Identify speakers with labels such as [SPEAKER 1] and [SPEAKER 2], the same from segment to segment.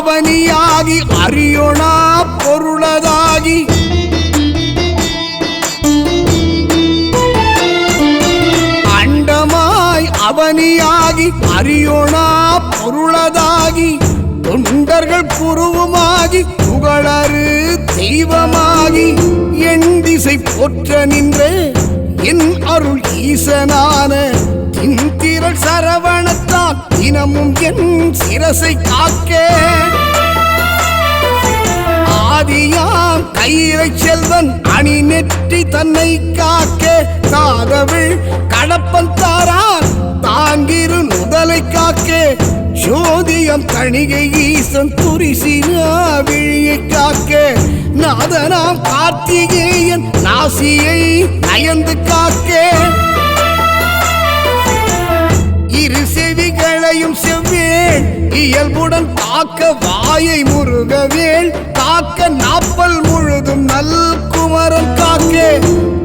[SPEAKER 1] அவனியாகி அறியொணா பொருளதாகி அண்டமாய் அவனியாகி அறியொணா பொருளதாகி தொண்டர்கள் குருவுமாகி புகழறு தெய்வமாகி என் திசை போற்ற நின்ற என் அருள் ஈசனான தின்திரள் சரவணத்தான் தினமும் என் சிரசை காக்க ஆதியாம் கையிலை செல்வன் அணி நெற்றி தன்னை காக்க தாதவிழ் கடப்பன் தாரான் தாங்கிரு நுதலை காக்க ஜோதியம் தணிகை ஈசன் துரிசினா விழியை காக்க நாதனாம் கார்த்திகேயன் நாசியை நயந்து காக்க இரு செவிகளையும் செவ்வேள் இயல்புடன் காக்க வாயை முருகவேள் காக்க நாப்பல் முழுதும் நல் குமரன் காக்க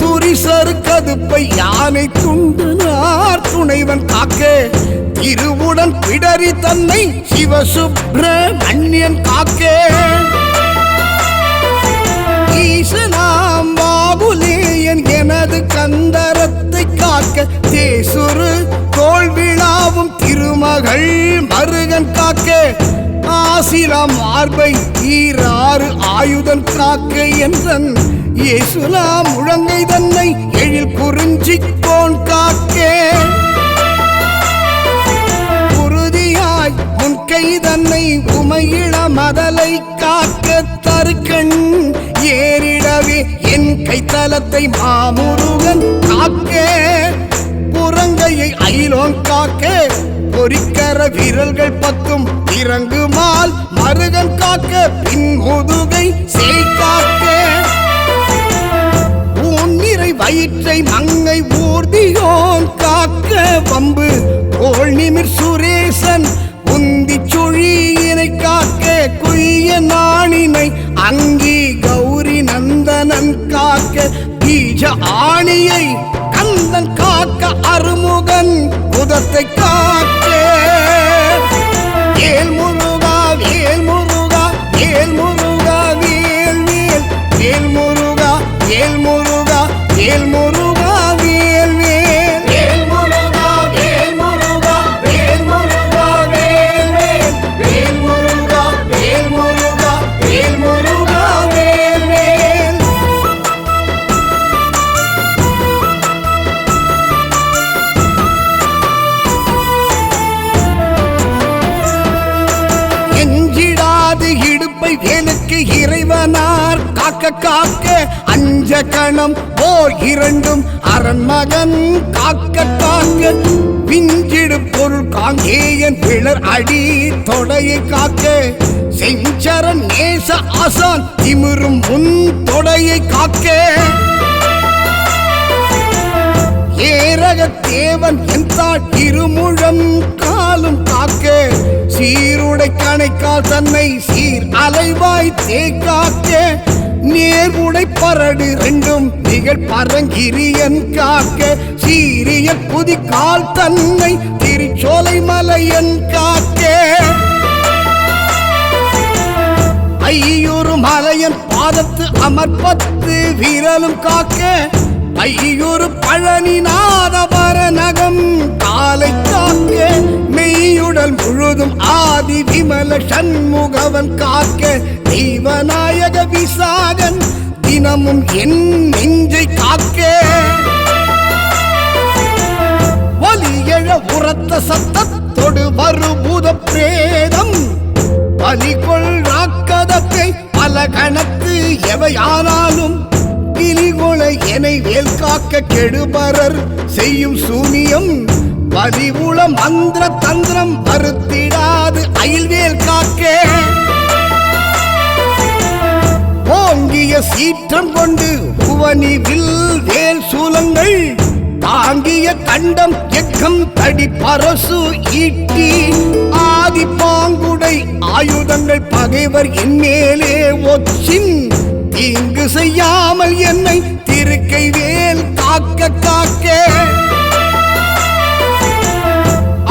[SPEAKER 1] துரிசரு கதுப்பை யானை துண்டு நார் துணைவன் காக்க திருவுடன் பிடரி தன்னை சிவசுப்ரமணியன் காக்க ஈசனாம் பாபுலேயன் எனது கந்தரத்தை காக்க தேசுரு தோல் விழாவும் திருமகள் மருகன் காக்க ஆசிலாம் மார்பை ஈராறு ஆயுதன் காக்க என்றன் இயேசுலா முழங்கை தன்னை எழில் குறிஞ்சிக்கோன் காக்க முன்கை தன்னை உமையிள மதலை காக்க தருக்கண் ஏறிடவே என் கைத்தலத்தை மாமுருகன் காக்க புறங்கையை அயிலோன் காக்க பொறிக்கர வீரர்கள் பத்தும் இறங்குமால் மருகன் காக்க பின் முதுகை செய் காக்க ஊன்னிறை வயிற்றை மங்கை ஊர்தியோன் காக்க வம்பு தோள் நிமிர் சுரேசன் உந்தி சுழியினை காக்க குய்ய நாணினை அங்கி கௌரி நந்தனன் காக்க பீஜ ஆணியை கந்தன் காக்க அருமுகன் புதத்தை காக்க ஏல் முருகா வேல் முருகா வேல் முருகா வேல் வேல் வேல் முருகா வேல் முருகா வேல் முருகா வேல் வேல் வேல் முருகா வேல் முருகா வேல் முருகா வேல் வேல் வேல் முருகா வேல் முருகா வேல் முருகா வேல் வேல் எஞ்சிடாது இடுப்பை வேலுக்கு இறைவனார் காக்க காக்க அஞ்ச கணம் ஓர் இரண்டும் அரண்மகன் காக்க காக்க பிஞ்சிடு பொருள் காங்கேயன் பிளர் அடி தொடையை காக்க செஞ்சரன் நேச ஆசான் திமிரும் முன் தொடையை காக்க ஏரக தேவன் எந்தாள் இருமுழம் காலும் காக்க சீருடை கணைக்கால் தன்னை சீர் அலைவாய் தேக்காக்க நேர்வுடை பரடு ரெண்டும் நிகழ் பரங்கிரியன் காக்க சீரிய புதிக்கால் தன்னை திருச்சோலை மலையன் காக்க ஐயூறு மலையன் பாதத்து அமர்பத்து வீரலும் காக்க ஐயூறு பழனி நாதவர நகம் காலை காக்க மெய்யுடல் முழுதும் ஆதி விமல சண்முகவன் காக்க தெய்வநாயக விசாகன் தினமும் என் நெஞ்சை காக்க வலியழ உரத்த சத்தத்தொடு வருபூத பிரேதம் பலிகொள் ராக்கதத்தை பல கணத்து எவையானாலும் கிளிகொளை எனை வேல் காக்க கெடுபரர் செய்யும் சூனியம் வலிவுள மந்திர தந்திரம் மறுத்திடாது அயில்வேல் காக்க ஓங்கிய சீற்றம் கொண்டு புவனி வில் வேல் சூலங்கள் தாங்கிய கண்டம் எக்கம் தடி பரசு ஈட்டி ஆதி பாங்குடை ஆயுதங்கள் பகைவர் என் மேலே ஒச்சின் தீங்கு செய்யாமல் என்னை திருக்கை வேல் காக்க காக்க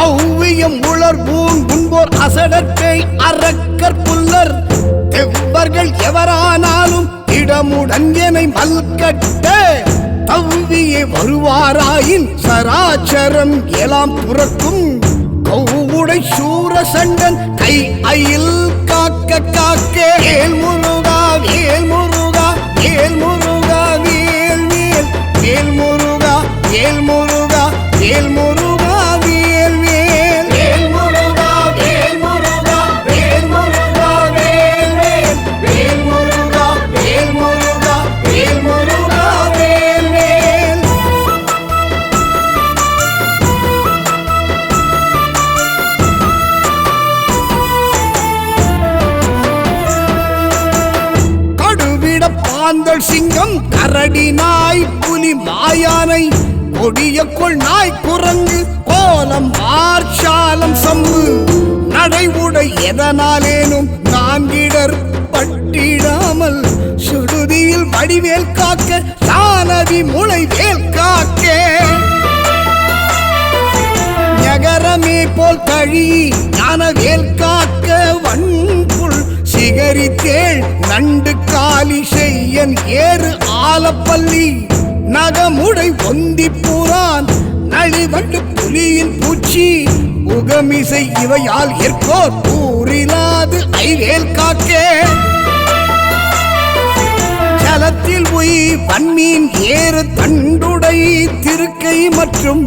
[SPEAKER 1] ஔவியம் உள புல்லர் ஊன் முன்போர் அசடத்தை அரக்கர் புல்லர் தெவ்வர்கள் எவரானாலும் இடமுடன் எனை மல்கட்ட தவ்வியே வருவாராயின் சராச்சரம் எலாம் புறக்கும் கௌவுடை சூர சண்டன் கை அயில் காக்க காக்க வேல் முருகா வேல் முருகா வேல் முருகா வேல் வேல் வேல் முருகா வேல் முருகா வேல் முருகா வேல் வேல் வேல் முருகா வேல் முருகா வேல் முருகா வேல் வேல் வேல் முருகா வேல் முருகா வேல் முருகா வேல் வேல். கடுவிட பாந்தள் சிங்கம் கரடி நாய் புலி மாயானை கொடிய கொள் நாய் குரங்கு கோலம் மார்ஷாலம் சம்பு நடை உடை எதனாலேனும் நான்கிடர் பட்டிடாமல் சுடுதியில் வடிவேல் காக்க சானதி முளை வேல் காக்க நகரமே போல் கழி ஞானவேல் காக்க வன்புள் சிகரி தேள் நண்டு காலி செய்யன் ஏறு ஆலப்பள்ளி நகமுடை ஒந்தி பூரான் நளிவண்டு புலியின் பூச்சி உகமிசை இவையால் ஏற்போர் ஊரிலாது ஐவேல் காக்கே ஜலத்தில் உய் வன்மீன் ஏறு தண்டுடை திருக்கை மற்றும்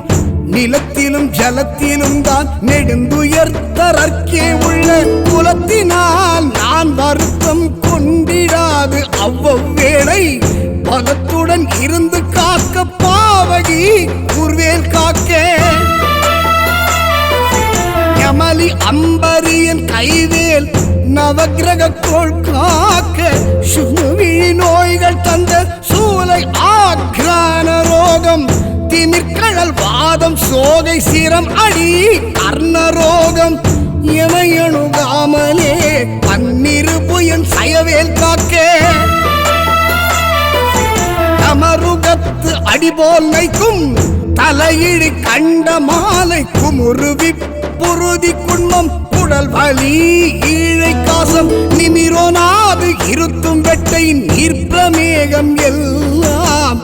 [SPEAKER 1] நிலத்திலும் ஜலத்திலும் தான் நெடுந்துயர்த்தரற்கே உள்ள குலத்தினால் நான் வருத்தம் கொண்டிடாது அவ்வளை பலத்துடன் இருந்து காக்க பாவகி குர்வேல் காக்கே யமலி அம்பரியன் கைவேல் நவக்கிரக கோள் காக்க சுவிழி நோய்கள் தந்த சூலை ஆக்ரான ரோகம் திமிர்கழல் வாதம் சோகை சிரம் அடி கர்ணரோகம் எமையணுகாமலே பன்னிருபுயன் சயவேல் காக்கே அமருகத்து அடிபோல் நைக்கும் தலையிடி கண்ட மாலை குமுருவி புருதி குன்மம் குடல் வலி ஈழை காசம் நிமிரோனாது இருத்தும் வெட்டை நீர்ப்பிரமேகம் எல்லாம்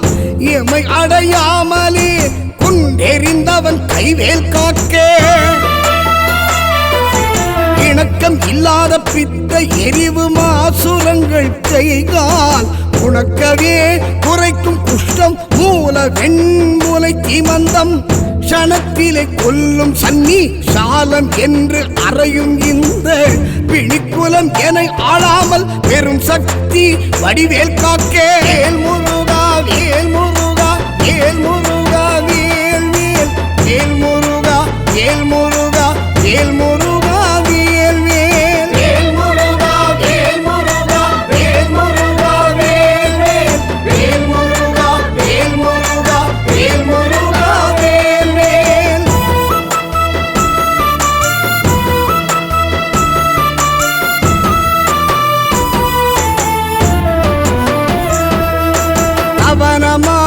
[SPEAKER 1] எமை அடையாமலே குண்டெறிந்தவன் கைவேல் காக்கே இணக்கம் இல்லாத பித்த எரிவு மாசுரங்கள் கைகால் உனக்கவே குறைக்கும் குஷ்டம் மூல வெண்முலை தீமந்தம் க்ஷணத்திலே கொல்லும் சன்னி சாலம் என்று அறையும் இந்த பிணிக்குலம் என ஆளாமல் பெரும் சக்தி வடிவேல் காக்கே வேல் முருகா வேல் முருகா வேல் முருகா வேல் வேல் வேல் முருகா வேல் முருகா வேல் முருகா வேல் வேல் வேல் முருகா வேல் முருகா வேல் முருகா வேல் வேல் வேல் முருகா வேல் முருகா வேல் முருகா வேல் வேல். அவனமா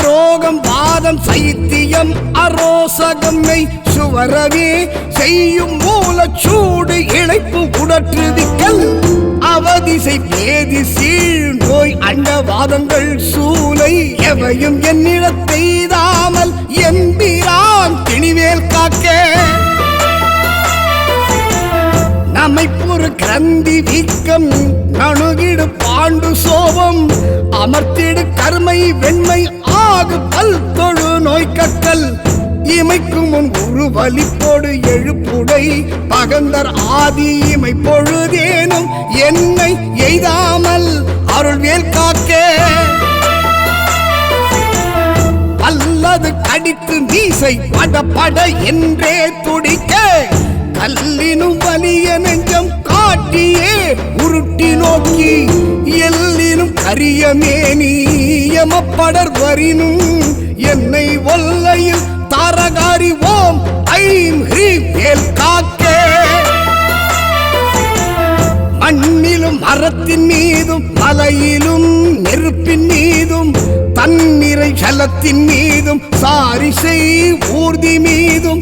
[SPEAKER 1] ரோகம் வாதம் சைத்தியம் அரோசகம்மை சுவரவே செய்யும் மூலச்சூடு இழைப்பு உடற்றுவிக்கல் அவதிசை பேதி சீழ் நோய் அண்டவாதங்கள் சூலை எவையும் என்னிடத்தை தாமல் எம்பிரான் திணிவேல் காக்கே நமைப்புறு கிரந்தி வீக்கம் நணுகிடு பாண்டு சோபம் அமர்த்திடு கருமை வெண்மை ஆகு பல் தொழு நோய் கக்கல் இமைக்கும் முன் ஒரு வலிப்போடு எழுப்புடை பகந்தர் ஆதி இமை பொழுதேனும் என்னை எய்தாமல் அருள்வேல் காக்கே அல்லது கடித்து மீசை பட பட என்றே துடிக்க கல்லினும் வலிய நெஞ்சம் காட்டியே உருட்டி நோக்கி எல்லினும் கரிய மேனி எமப்படர் வரினும் என்னை ஒல்லையில் தாரகாரி ஓம் ஐம் ஹ்ரீம் வேல் காக்கே மண்ணிலும் மரத்தின் மீதும் மலையிலும் நெருப்பின் மீதும் தன்னிறை ஜலத்தின் மீதும் சாரிசை ஊர்தி மீதும்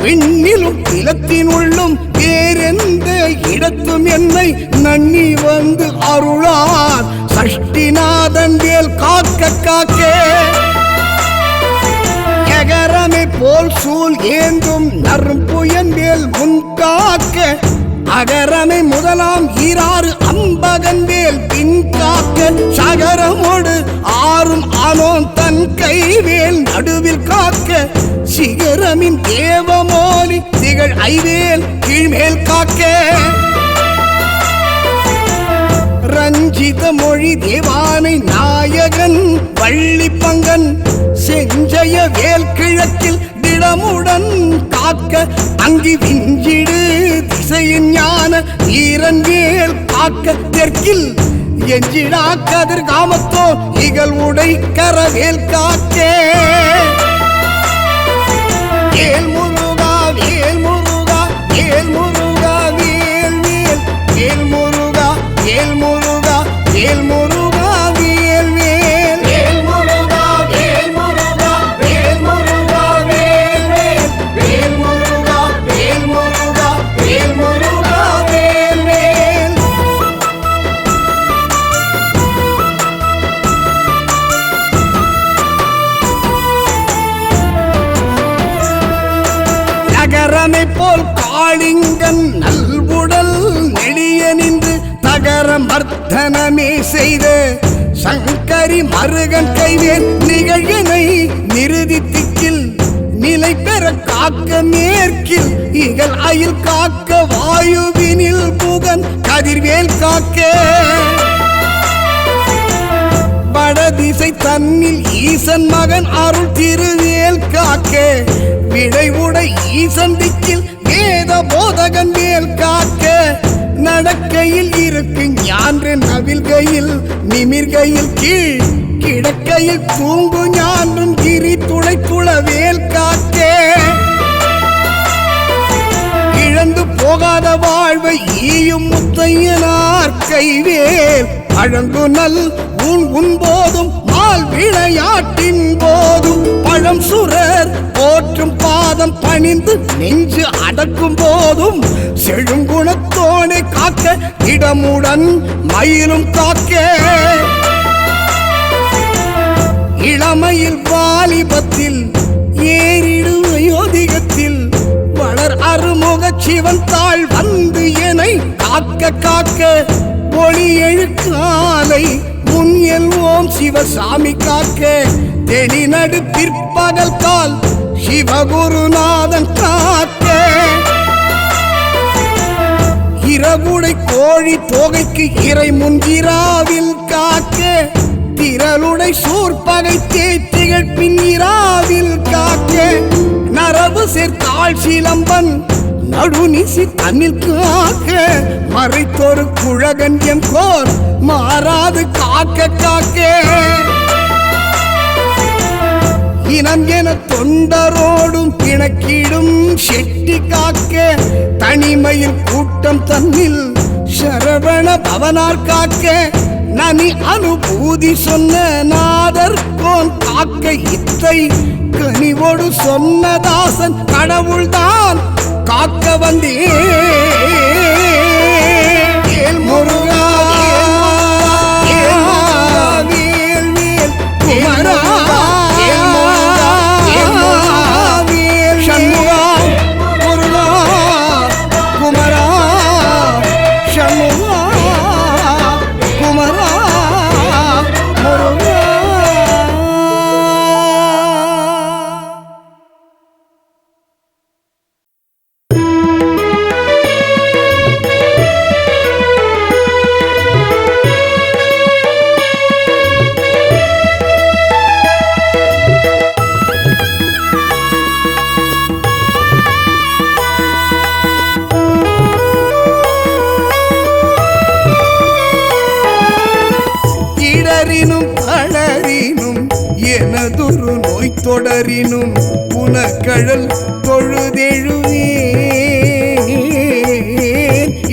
[SPEAKER 1] விண்ணிலும் நிலத்தினுள்ளும் வேறெந்த இடத்தும் என்னை நன்னி வந்து அருளார் சஷ்டிநாதன் வேல் காக்க காக்கே எகரமை போல் சூல் ஏந்தும் நறும்புயன் வேல் முன் காக்க அகரமை முதலாம் ஈராறு அம்பகன் வேல் பின் காக்க சகரமோடு ஆறும் ஆனோன் தன் கைவேல் நடுவில் காக்க சிகரமின் தேவமோலி திகழ் ஐவேல் கீழ்மேல் காக்க ரஞ்சித மொழி தேவானை நாயகன் வள்ளி பங்கன் செஞ்சய வேல் கிழக்கில் திடமுடன் காக்க அங்கி விஞ்சிடு திசையின் ஞான ஈரன் வேல் காக்க தெற்கில் எஞ்சிடா கதிர் காமத்தோ இகழ் உடை கரவேல் காக்கே வேல் முருகா வேல் முருகா வேல் முருகா வேல் வேல் வேல் முருகா வேல் முருகா வேல் முருகா வேல் வேல் வேல் முருகா வேல் முருகா வேல் முருகா வேல் வேல் வேல் முருகா வேல் முருகா வேல் முருகா வேல் வேல் நகரமை போல் காளிங்கன் நல்வுடல் நெடிய நின்று தகர மர்த்தனமே செய்த சங்கரி மருகன் கைவேல் நிகழ்கனை நிறுதி திக்கில் நிலை பெற காக்க மேற்கில் இகழ் அயில் காக்க வாயுவினில் புகன் கதிர்வேல் காக்க வடதிசை தன்னில் ஈசன் மகன் அருள் திருவேல் காக்க விடை உடை ஈசன் திக்கில் வேத போதகன் வேல் காக்க நடக்கையில் இருக்கு ஞான்று நவில்கையில் நிமிர்கையில் கீழ் கிடக்கையில் தூங்கு ஞான்றும் கிரி துளை துளவேல் காக்கே இழந்து போகாத வாழ்வை ஈயும் முத்தையனார் கைவேல் அழங்கு நல் உன் போதும் மால் விளையாட்டின் போதும் பழம் சுரர் போற்றும் பாதம் பணிந்து நெஞ்சு அடக்கும் போதும் செழுங்குணத்தோனை காக்க இடமுடன் மயிலும் காக்க இளமையில் வாலிபத்தில் ஏறிடும் யோதிகத்தில் வளர் அருமுக சிவன் தாழ் வந்து எனை காக்க காக்க ஒளி எழுக்காலை முன் எல்வோம் சிவசாமி காக்க தெளிநடு பிற்பகல் கால் சிவகுருநாதன் காக்க இரவுடை கோழி தோகைக்கு இறை முன்கிராவில் காக்க திரளுடை சூர்பகை தேத்திகள் பின்னிராவில் காக்க நரபு சேர்த்தாள் சிலம்பன் நடுநிசி தன்னில் காக்க மறைத்தொரு குழகன் எம் கோர் மாறாது காக்க காக்க இனம் என தொண்டரோடும் பிணக்கிடும் செட்டி காக்க தனிமையில் கூட்டம் தன்னில் சரவண பவனார் காக்க நனி அனுபூதி சொன்ன நாதர் கோன் காக்க இத்தை கனிவோடு சொன்னதாசன் கடவுள்தான் காக்க வந்தே முருகா வேல் வேல் குமரா வேல் சண்முகா முருகா குமரா சண்முகா குமரா முருகா எனதொரு நோய் தொடரினும் புனக்கழல் தொழுதெழுவேன்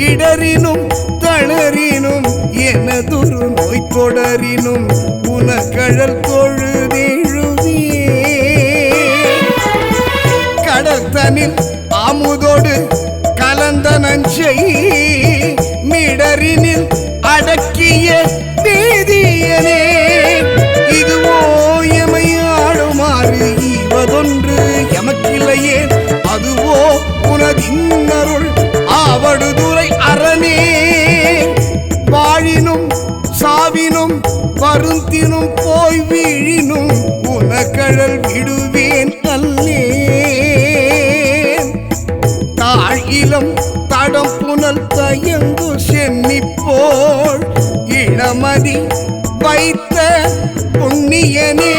[SPEAKER 1] இடரினும் தளரினும் எனதொரு நோய் தொடரினும் புனக்கழல் தொழுதெழுவேன் கடல் தனில் அமுதோடு கலந்த நஞ்சை மிடரினில் அடக்கிய வேதியனே இதுவோ எமையாடுமாறு ஈவதொன்று எமக்கில்லையே அதுவோ உனதின்னருள் ஆவடுதுறை அரணே வாழினும் சாவினும் வருந்தினும் போய் வீழினும் உனக்கழல் விடுவேன் அல்லேன் தாழிலம் தடம் புனல் தயங்கு சென்னிப்போள் இளமதி வைத்த புண்ணியனே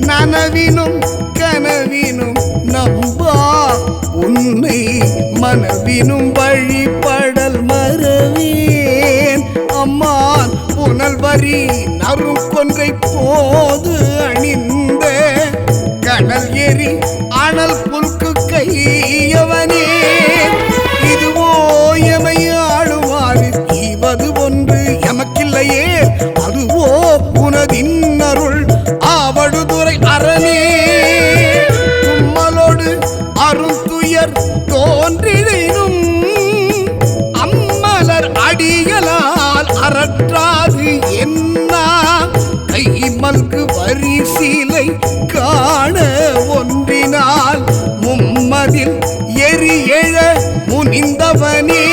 [SPEAKER 1] நனவினும் கனவினும் நம்பா உன்னை மனவினும் வழிபடல் மறவேன் அம்மான் புனல்வரி நறுங்கொன்றை போது அணிந்த கடல் எரி அனல் புல்கு கையவனே இதுவோ எமையாளுமாறு ஈவது ஒன்று எமக்கில்லையே அதுவோ உனதின்னருள் ஆவடுதுறை அரணே தும்மலோடு அருந்துயர் தோன்றினும் அம்மலர் அடிகளால் அறற்றாது என்ன கை மல்கு வரி சீலை காண ஒன்றினால் மும்மதில் எரி எழ முனிந்தவனே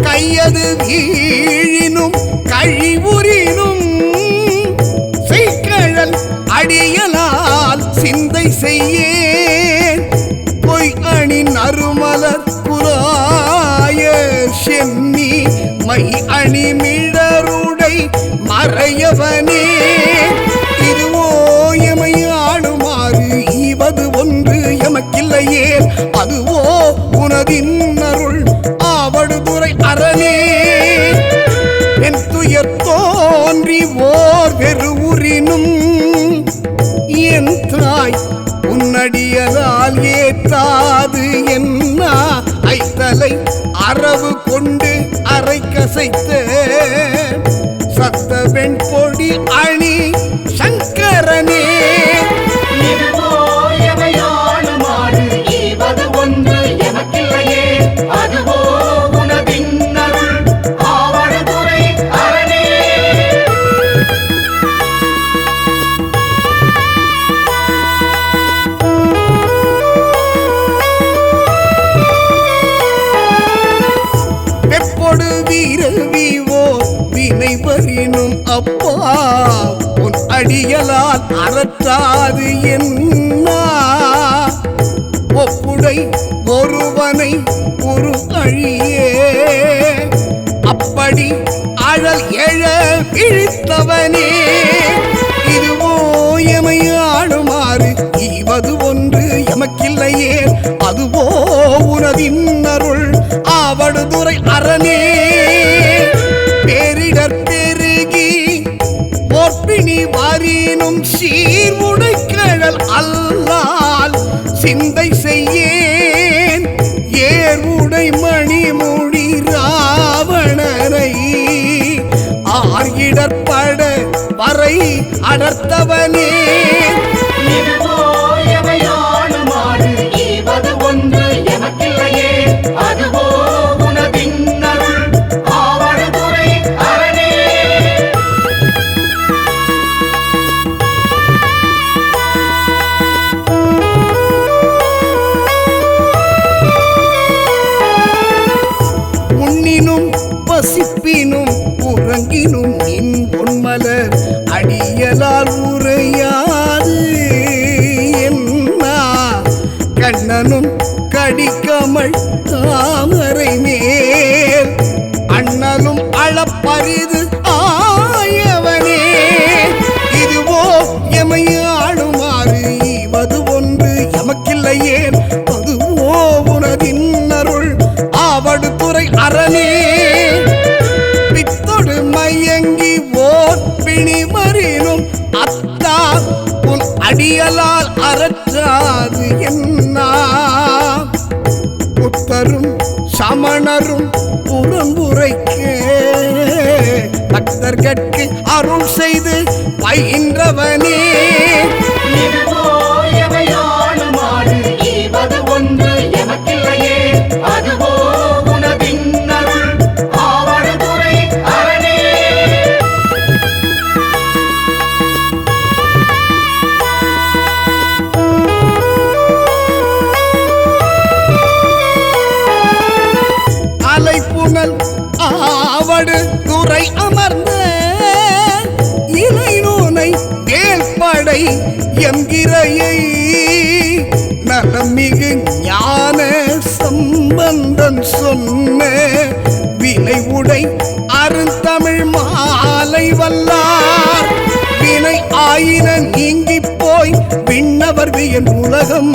[SPEAKER 1] கையது வீழினும் கழிவுறினும் செய்கழல் அடியலால் சிந்தை செய்யேன் பொய் அணி நறுமலர் குலாய சென்னி மை அணி மிடருடை மறையவனே இதுவோ எமையாடுமாறு ஈவது ஒன்று எமக்கில்லையே அதுவோ உனதின்னருள் ஆவடுதுறை அரணே என் துயர் தோன்றி ஓர் வெறுவுறினும் என் தாய் உன்னடியலால் ஏத்தாது என்ன ஐத்தலை அரவு கொண்டு அரை கசைத்த சத்த வெண்பொடி அணி சங்கரனே வினைவரினும் அப்பா உன் அடியலால் அறற்றாது என்ன ஒப்புடை ஒருவனை ஒரு அழியே அப்படி அழல் எழ விழித்தவனே இதுவோ எமையாடுமாறு ஈவது ஒன்று எமக்கில்லையே அதுவோ உனதின்னருள் ஆவடுதுறை அரணே பேரிடர் பெருகி போர்ப்பினி வாரினும் சீர்வுடைக்கழல் அல்லால் சிந்தை செய்யேன் ஏர்வுடை மணிமுடி ராவணனை ஆர்கிடற்பட வரை அடர்த்தவனே பசிப்பினும் உறங்கினும் நின் பொன்மலர் அடியலால் உரையாது என்ன கண்ணனும் அடிக்கமள் தாமரை மேல் அண்ணலும் அளப்பரிது ஆயவனே. இதுவோ எமையாடுமாறு ஈவது ஒன்று எமக்கில்லையே, அதுவோ உனதின் அருள் ஆவடு துறை அரணே. பித்தொடு மயங்கி ஓர் பிணிமறினும் அத்தா உன் அடியலால் அறற்றாது என்ன. புத்தரும் சமணரும் புறம்புரைக்க பக்தர்கட்கு அருள் செய்து பயின்றவனே. ஆவடு துறை அமர்ந்த இலை நூனை வேல்படை என்கிறையை நலமிகு ஞான சம்பந்தன் சொன்ன வினை உடை அருந்தமிழ் மாலை வல்லார் வினை ஆயின நீங்கி போய் விண்ணவர் வியன் உலகம்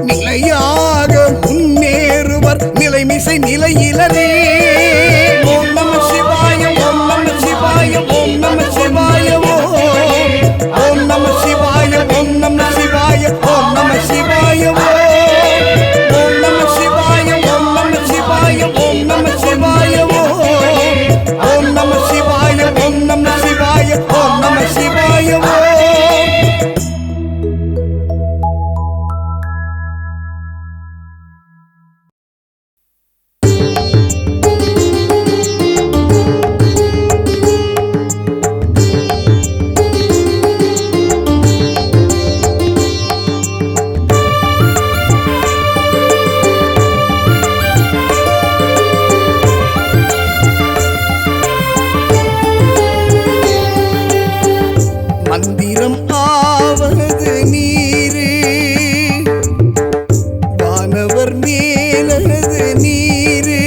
[SPEAKER 1] நிலையாக முன்னேறுவர் நிலைமிசை நிலையிலரே. ஓம் நம சிவாய ஓம் நம சிவாய ஓம் நம சிவாய ஓம் நம சிவாய ஓம் நம சிவாய ஓம் நம சிவாய ஓம் நம சிவாய ஓம் நம சிவாய ஓம் நம சிவாய ஓம் நம சிவாய ஓம் நம சிவாய ஓம் நம சிவாய மந்திரம் ஆவது நீரு வானவர் மேலது நீரு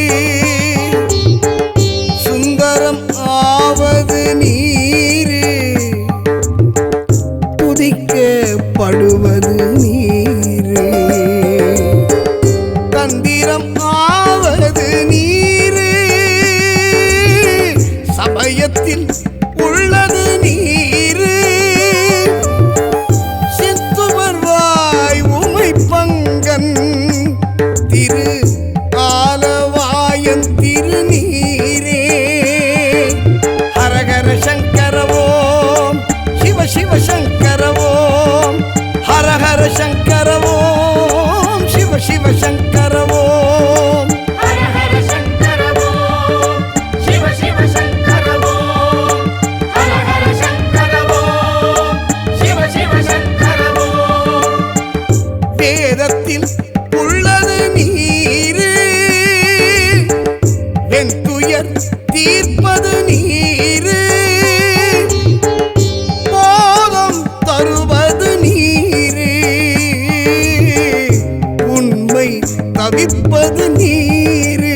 [SPEAKER 1] சுந்தரம் ஆவது நீரு துதிக்கப்படுவது நீரு தந்திரம் ஆவது நீரு சமயத்தில் உள்ளது நீரு திரு ஆலவாயன் திருநீரே. ஹரஹர சங்கரவோம் சிவ சிவ சங்கரவோம் ஹரஹர சங்கரவோம் சிவ சிவ சங்கரவோம்
[SPEAKER 2] ஹரஹர சங்கரவோம் சிவ சிவ சங்கரவோம் ஹரஹர சங்கரவோம் சிவ சிவ சங்கரவோம்.
[SPEAKER 1] வேதத்தில் உள்ளது நீரு வெண்துயர் தீர்ப்பது நீரு போதம் தருவது நீரு உண்மை தவிப்பது நீரு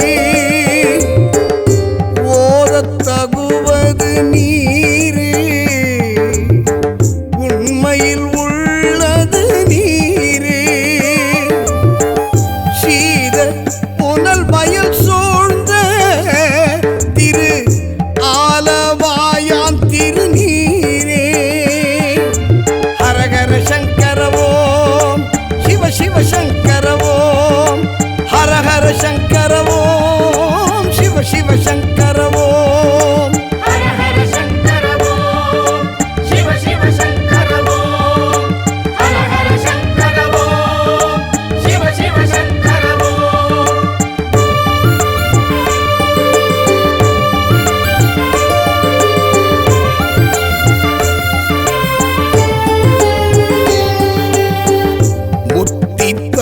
[SPEAKER 1] ஓதத் தகுவது நீரு உண்மையில் உள்ளது நீரு சீத புனல் வயல் சூழ்ந்த திரு ஆலவாயான் திருநீரே. ஹரஹர சங்கரவோம் சிவ சிவ சங்கரவோம் ஹரஹர சங்கரவோம் சிவ சிவ சங்கரவோம்
[SPEAKER 2] ஹரஹர சங்கரவோம் சிவ சிவ சங்கரவோம் ஹரஹர சங்கரவோம் சிவ சிவ சங்கரவோம்.
[SPEAKER 1] முத்தித்த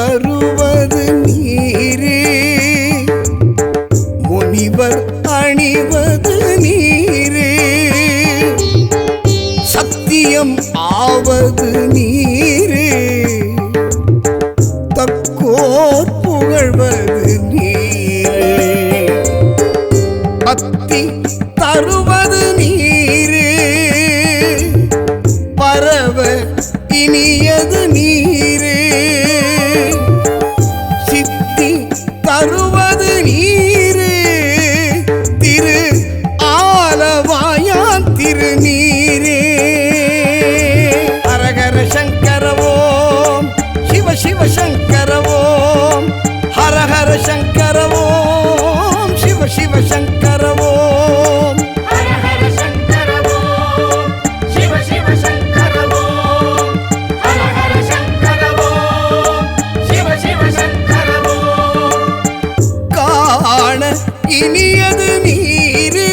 [SPEAKER 1] இனியது நீரு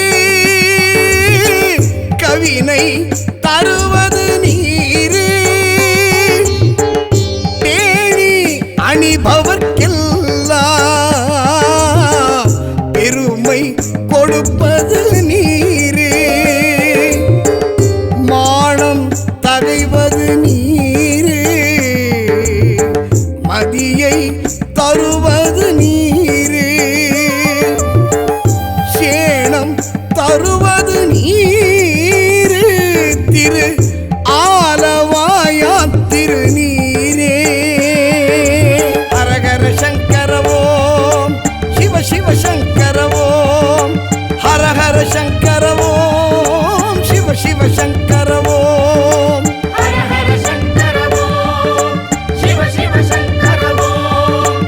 [SPEAKER 1] கவினை தருவது நீரு தேனி அணிபவர்க்கெல்லாம் பெருமை கொடுப்பது நீரு மானம் தகைவது நீரு மதியை தருவது நீரு சேணம் தருவது நீரு திரு ஆலவாயான் திருநீரே ஹரஹர சங்கர ஓம் சிவ சிவ சங்கர ஓம் ஹரஹர சங்கர ஓம் சிவ சிவ சங்கர ஓம்
[SPEAKER 2] ஹர ஹர சங்கர ஓம் சிவ சிவ சங்கர ஓம்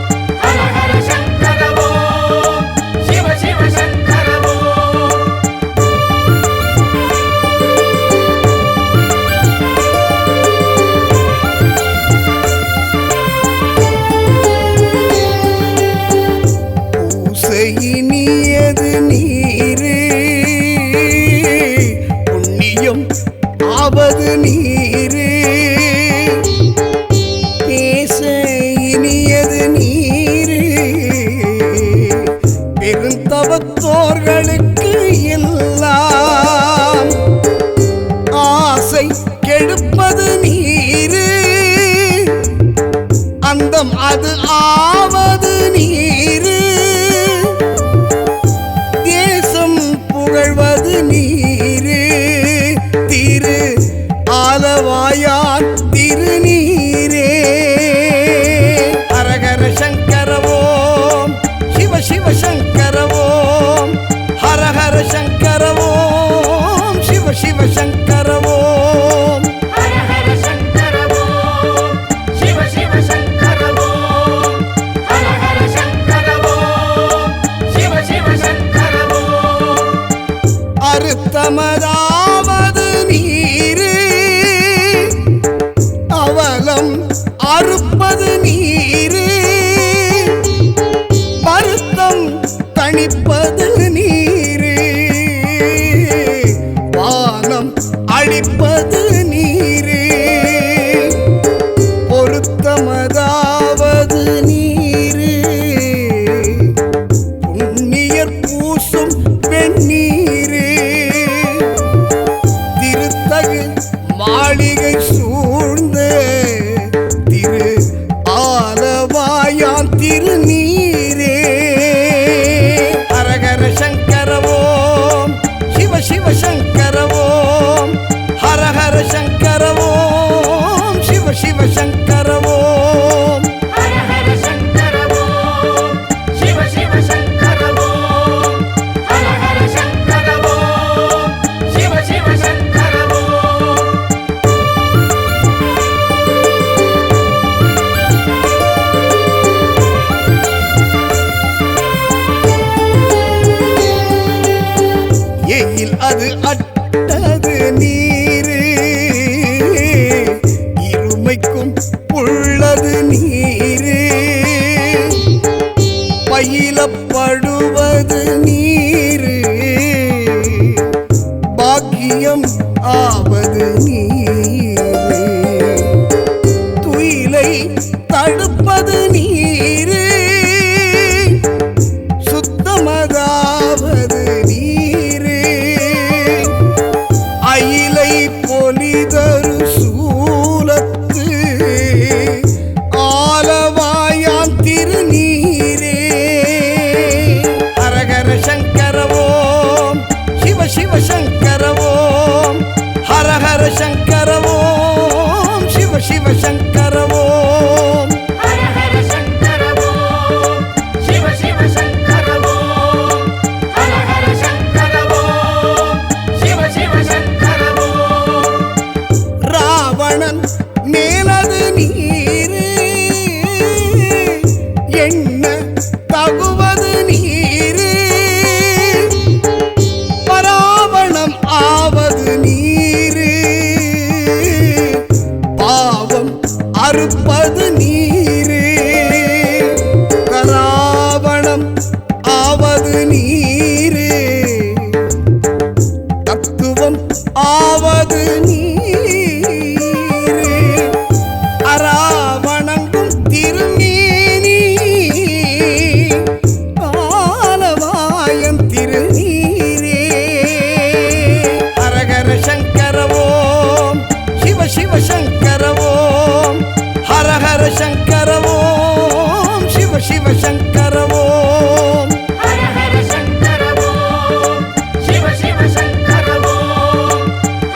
[SPEAKER 2] ஹர ஹர சங்கர ஓம் சிவ சிவ சங்கர ஓம்
[SPEAKER 1] பூசையினியது நீரு புண்ணியம் ஆவது நீரு பேச இனியது நீரு பெருந்தவத்தோர்களுக்கு எல்லாம் ஆசை கெடுப்பது நீரு அந்தம் அது ஆவது நீரு தேசம் புகழ்வது நீரு திரு ஆலவாயான் திருநீரே ஹரஹர சங்கர ஓம் சிவ சிவ சங்கர ஓம் ஹரஹர சங்கர ஓம் சிவ சிவ சங்கர ஓம்
[SPEAKER 2] ஹர ஹர சங்கர ஓம் சிவ சிவ சங்கர ஓம் ஹர ஹர சங்கர ஓம் சிவ சிவ சங்கர ஓம்
[SPEAKER 1] அறுத்தமதாவது நீரு அவலம் அறுப்பது நீரு வருத்தம் தணிப்பது நீரு வானம் அழிப்பது நீரு பொருத்தமதாவது நீரு புண்ணியர் பூசும் வெண்ணீரு திருத்தகு மாளிகை சூழ்ந்த திரு ஆலவாயான் திருநீரே ஹரஹர சங்கர ஓம் சிவ சிவ சங்கர ஓம் ஹரஹர சங்கர ஓம் சிவ சிவ சங்கர ஓம்
[SPEAKER 2] ஹர ஹர சங்கர ஓம் சிவ சிவ சங்கர ஓம் ஹர ஹர சங்கர ஓம் சிவ சிவ சங்கர ஓம்
[SPEAKER 1] எயில் அது அட்டது நீரு இருமைக்கும் உள்ளது நீரு பயிலப்படுவது நீரு பாக்கியம் ஆவது நீரு துயிலை தடுப்பது நீரு சுத்தமதாவது நீரு அயிலை பொலிதரு சூலத்து ஆலவாயான் திருநீரே ஹரஹர சங்கர ஓம் சிவ சிவ சங்கர ஓம் ஹரஹர சங்கர ஓம் சிவ சிவ சங்கர ஓம்
[SPEAKER 2] ஹர ஹர சங்கர
[SPEAKER 1] சங்கர ஓம் சிவ சிவ சங்கர ஓம்
[SPEAKER 2] ஹர ஹர சங்கர ஓம் சிவ சிவ சங்கர ஓம்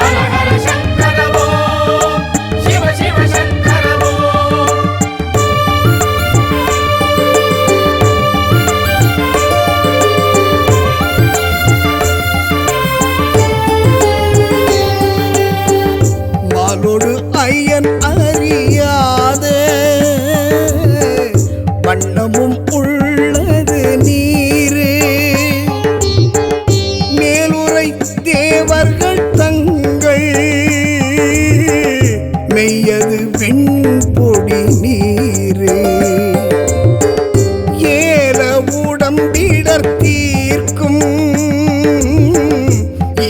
[SPEAKER 2] ஹர ஹர சங்கர ஓம் சிவ சிவ சங்கர ஓம்
[SPEAKER 1] மாலோடு ஐயன் அறியாத வண்ணமும் உள்ளது நீரு மேலுரை தேவர்கள் தங்கள் மெய்யது வெண்பொடி நீரு ஏல உடம்பிடர் தீர்க்கும்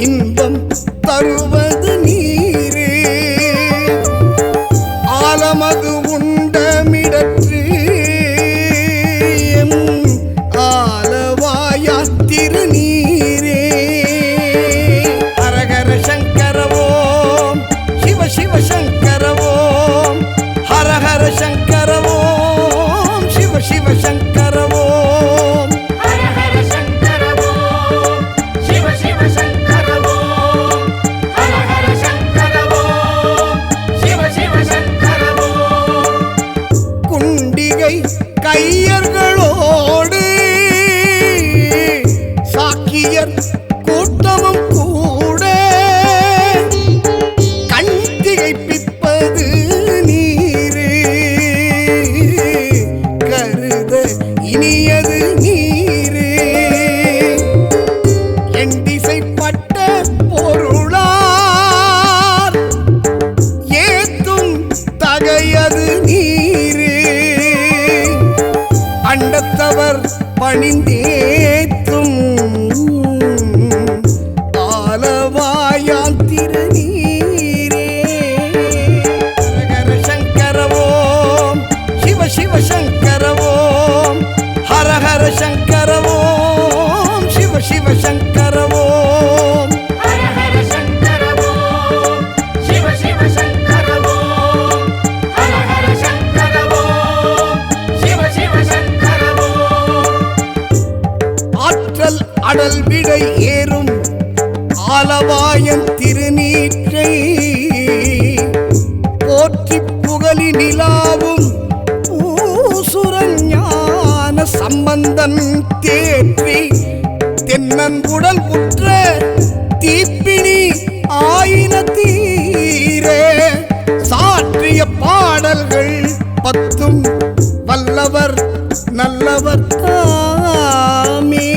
[SPEAKER 1] இன்பம் தருவது நீரு ஆலமது உண்டமிடற்று எம் ஆலவாயா திருநீரே ஹரஹர சங்கர ஓம் சிவ சிவ சங்கர ஓம் ஹரஹர சங்கர ஓம் சிவ சிவ சங்கர ஓம்
[SPEAKER 2] ஹர ஹர சங்கர ஓம் சிவ சிவ சங்கர ஓம் ஹர ஹர சங்கர ஓம் சிவ சிவ சங்கர ஓம்
[SPEAKER 1] குண்டிகை கையர்களோடு சாக்கியர் கூட்டமும் கூட கண்டிகை பிப்பது நீரு கருத இனியது நீரு என் திசைப்பட்ட பொருளார் ஏத்தும் தகையது நீரு அண்டத்தவர் பணிந்தேத்தும் ஆலவாயால் திருநீரே ஹரஹர சங்கர ஓம் சிவ சிவ சங்கர ஓம் ஹரஹர சங்கர ஓம் சிவ சிவ சங்கர ஓம்
[SPEAKER 2] ஹர ஹர சங்கர ஓம் சிவ சிவ சங்கர ஓம் ஹர ஹர சங்கர ஓம் சிவ சிவ சங்கர ஓம்
[SPEAKER 1] ஆற்றல் அடல் விடை ஏறும் ஆலவாயன் திருநீற்றை போற்றி புகழி நிலாவும் பூசுரஞான சம்பந்தன் தேற்றி தென்னன் உடல் உற்ற தீப்பிணி ஆயின தீரே சாற்றிய பாடல்கள் பத்தும் வல்லவர் நல்லவர் தாமே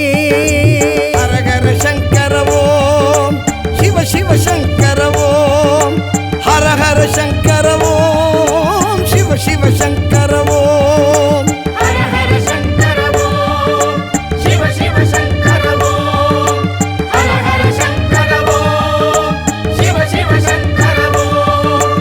[SPEAKER 1] ஹரஹர சங்கர ஓம் சிவ சிவ சங்கர ஓம் ஹரஹர சங்கர ஓம் சிவ சிவ சங்கர ஓம்
[SPEAKER 2] ஹர ஹர சங்கர ஓம் சிவ சிவ சங்கர ஓம் ஹர ஹர சங்கர ஓம் சிவ சிவ சங்கர ஓம்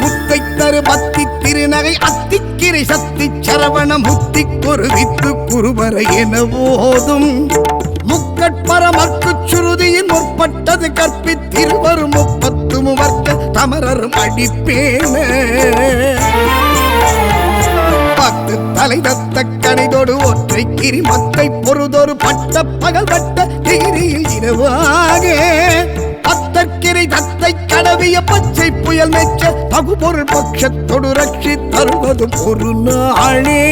[SPEAKER 1] முத்தை தரு பக்தி திருநகை அத்திக்கிரை சக்தி சரவண முத்தி குருவித்து குருவர என போதும் முக்கட்பரமக்கு சுருதியின் முற்பட்டது கற்பித்திருவரும் முப்பத்து முவர்க்க தமரரும் அடிப்பேன பத்து தலை தத்த கணிதோடு ஒற்றை கிரி மத்தை பொருதொரு பட்ட பகல் வட்ட டிகிரியில் இரவாக அத்தற்கிரை தத்தை கடவிய பச்சை புயல் மெச்ச தகுபொருள் பட்சத்தொடு ரட்சி தருவதும் ஒரு நாளே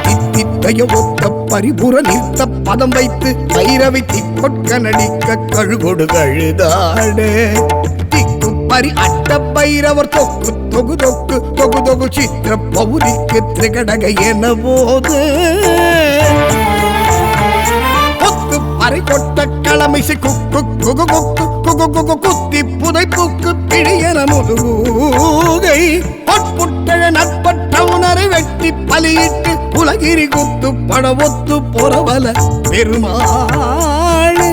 [SPEAKER 1] தித்தித்தைய ஒத்த பரிபுற நிறுத்த பதம் வைத்து பைரவி திப்பொட்க நடிக்க கழுகொடு கழுதாடு திக்கு பரி அட்ட பைரவர் தொக்கு தொகு தொக்கு தொகு தொகு சித்திர பௌரிக்கு திரிகடக என போது பொத்து பறை கொட்ட களமிசை குக்கு குகு குக்கு குகு குகு குத்தி புதை புக்கு பிடியன முதுகை பொற்புட்டழ நட்பட்ட உணரை வெட்டி பலியிட்டு உலகிரி குத்து படவொத்து பொறவல பெருமாளே.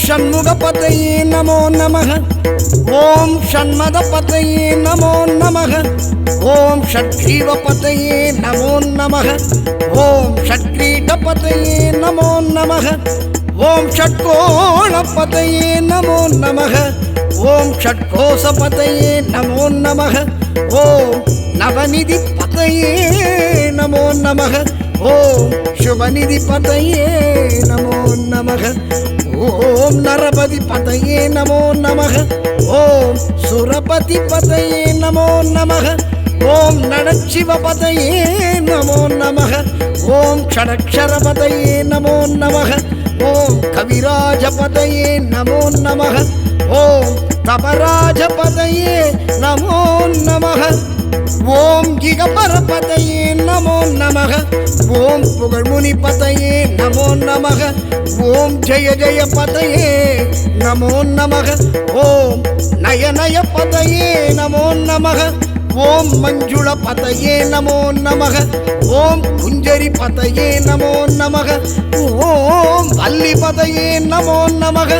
[SPEAKER 1] षण्मुखपतये नमो नमः। ॐ षण्मदपतये नमो नमः। ॐ षट्ग्रीवपतये नमो नमः। ॐ षट्कीटपतये नमो नमः। ॐ षट्कोणपतये नमो नमः। ॐ षट्कोशपतये नमो नमः। ॐ नवनिधिपतये नमो नमः। ॐ शुभनिधिपतये नमो नमः। ओम नरपति पतये नमो नमः। ओम सुरपति पतये नमो नमः। ओम नरशिव पतये नमो नमः। ओम षडक्षर पतये नमो नमः। ओम कविराज पतये नमो नमः। ओम तपराज पतये नमो नमः। ओम गिगपर पतये नमो नमः। ओम पुगळमुनि पतये नमो नमः। ओम जय जय पतये नमो नमः। ओम नय नय पतये नमो नमः। ओम मंजुळ पतये नमो नमः। ओम कुंजरी पतये नमो नमः। ओम वल्ली पतये नमो नमः।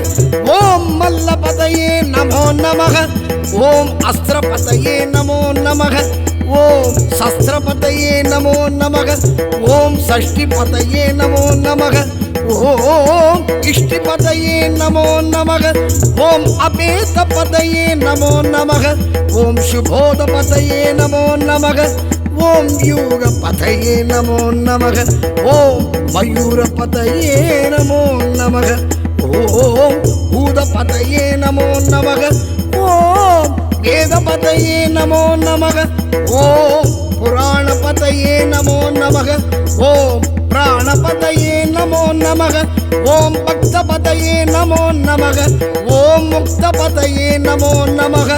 [SPEAKER 1] ओम मल्ल पतये नमो नमः। ओम अस्त्र पतये नमो नमः। ओम शस्त्रपतये नमो नमः। ओम षष्ठीपतये नमो नमः। ओम इष्टिपतये नमो नमः। ओम अपेतपतये नमो नमः। ओम शुभोदपतये नमो नमः। ओम युगपतये नमो नमः। ओम मयूरपतये नमो नमः। ओम भूतपतये नमो नमः। ओम वेदपतये नमो नमः। ओम पुराणपतये नमो नमः। ओम प्राणपतये नमो नमः। ओम भक्तपतये नमो नमः। ओम मुक्तपतये नमो नमः।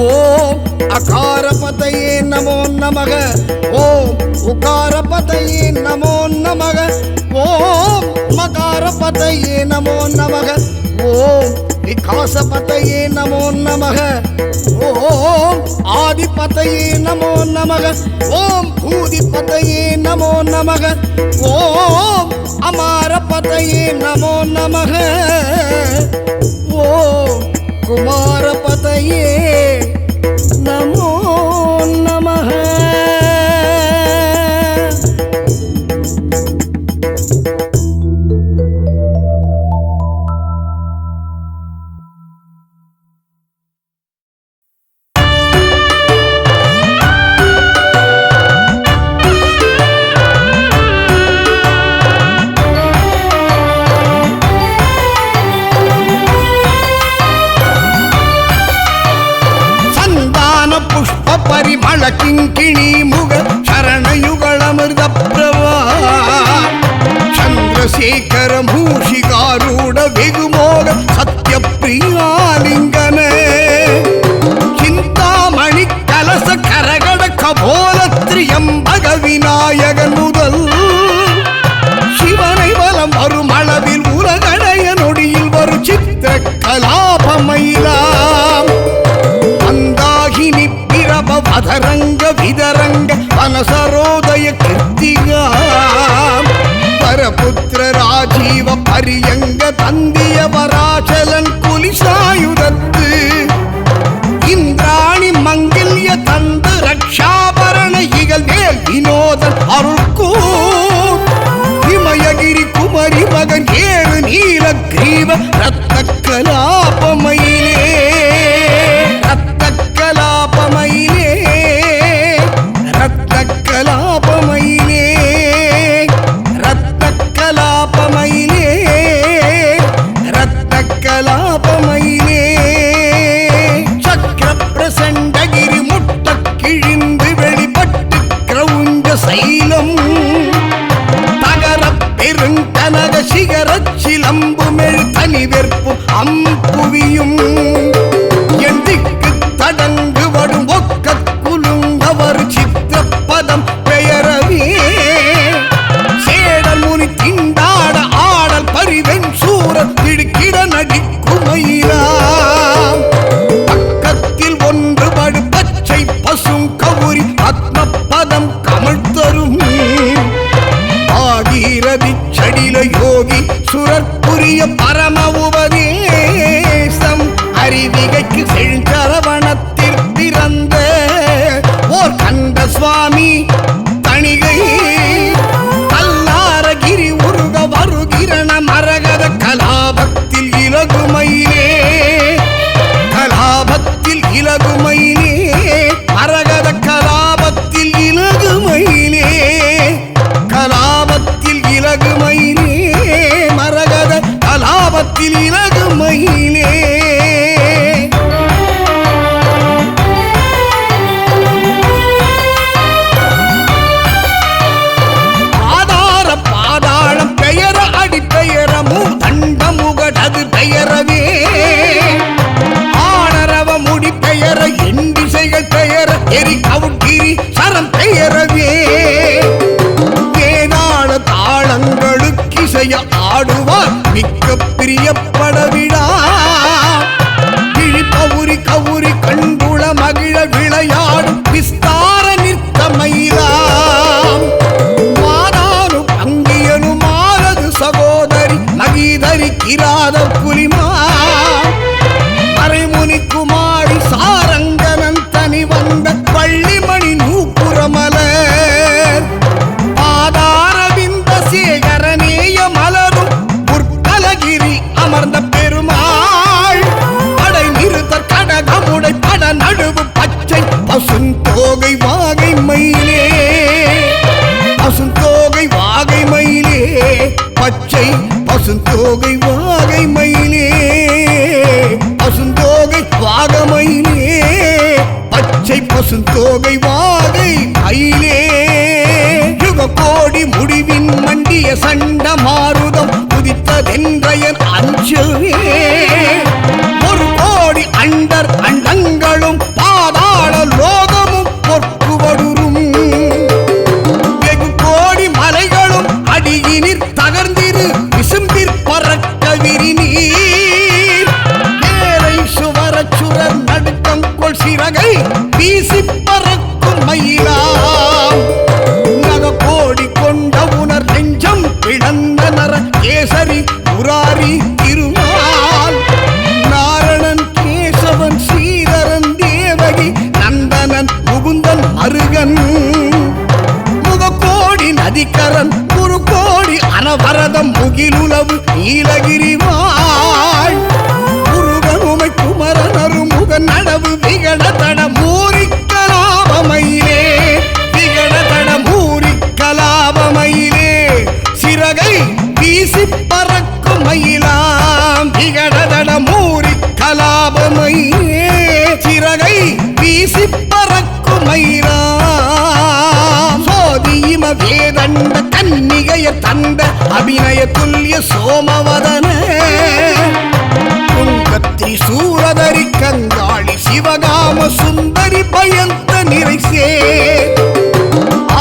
[SPEAKER 1] ओम अकारपतये नमो नमः। ओम उकारपतये नमो नमः। ओम मकारपतये नमो नमः। ओम विकासपतये नमो नमः। ओम आदिपतये नमो नमः। ओम भूदिपतये नमो नमः। ओम अमारपतये नमो नमः। ओम कुमारपतये नमो नमः। ಪರಿಮಳ ಕಿಂಕಿಣಿ ಮುಗ ಶರಣಯುಗಳಮೃತ ಪ್ರವಾ ಚಂದ್ರಶೇಖರ ಮೂಷಿಕಾರೂಢ ವೆಗುಮೋಗ ಸತ್ಯಪ್ರಿಯಾಲಿಂಗನೇ ಚಿಂತಾಮಣಿ ಕಲಸ ಕರಗಡ கபோலத்ரியம்பக விநாயகன் முதல் சிவனை வலம் வரும் அளவில் உலகடைய நொடியில் வரும் சித்திர கலாபமயிலாம் மந்தாகினி பிரப வதரங்க விதரங்க வனசரோதய கிருத்திகா பரபுத்திர ராஜீவ பரியங்க தந்திய வராச்சலன் குலிசாயுதத்து இந்திராணி மங்கில்ய தந்து ரக்ஷாபரண இகழ் வேல் வினோதன் அருள்கூ இமயகிரி குமரி மகன் ஏழு நீல கிரீவ ரத்த கலாபமயிலே ரத்த கலாபமயிலே ரத்த கலா எரி கவுட்கிரி சரம் பெயரவே வேதாள தாளங்களுக்கு இசைய ஆடுவார் மிக்க பிரியப்படவிடா கிழிப்பவுரி கவுரி கண்டுள மகிழ விளையாடும் விஸ்தார நிற்கமயிலாம் மாதானு பங்கியனு மாலது சகோதரி மகீதரி கிராத புலிமா மறைமுனி குமாரி சாரங்கனன் தனி வந்த பள்ளிமணி நூப்புறமலர் பாதாரவிந்த சேகரநேய மலரும் புற்கலகிரி அமர்ந்த பெருமாள் படை நிறுத்த கடகமுடை பட நடுவு பச்சை பசுந்தோகை வாகை மயிலே பசுந்தோகை வாகை மயிலே பச்சை பசுந்தோகை வாகை மயிலே பசுந்தோகை வாகமயிலே பச்சை பசுந்தோகை வாகை மயிலே யுக கோடி முடிவின் மண்டிய சண்ட மாருதம் உதித்ததென்றையன் அஞ்சவே ஒரு கோடி அண்டர் அண்டங்களும் பாதாள லோகமும் பொற்குவடுரும் வெகு கோடி மலைகளும் அடியினிற் தகர்ந்திரு விசும்பிற் பறக்க விரிநீர் ஏரை சுவரச் சுரர் நடுக்கம் கொள் சிறகை வீசி பறக்கும் மயிலாம் நக கோடி கொண்ட உணர் நெஞ்சம் பிளந்த நர கேசரி முராரி திருமால் நாரணன் கேசவன் ஸ்ரீதரன் தேவகி நந்தனன் முகுந்தன் அருகன் முகக்கோடி நதிக்கரன் குரு கோடி அனவரதம் முகிலுளவு நீலகிரி வாழ் முருகனுமை குமரனரு முக நடவு விகட தட மூரிக்கலாபமயிலே விகட தட மூரிக்கலாபமயிலே சிறகை வீசி பறக்கும் மயிலாம் விகட தட மூரிக்கலாபமயிலே சிறகை வீசி பறக்கும் மயிலாம் சோதியிம வேதண்ட கன்னிகைய தந்த அபிநய துல்லிய சோமவதன குங்கத்ரி சூரதரி கங்காளி சிவகாம சுந்தரி பயந்த நிறைசே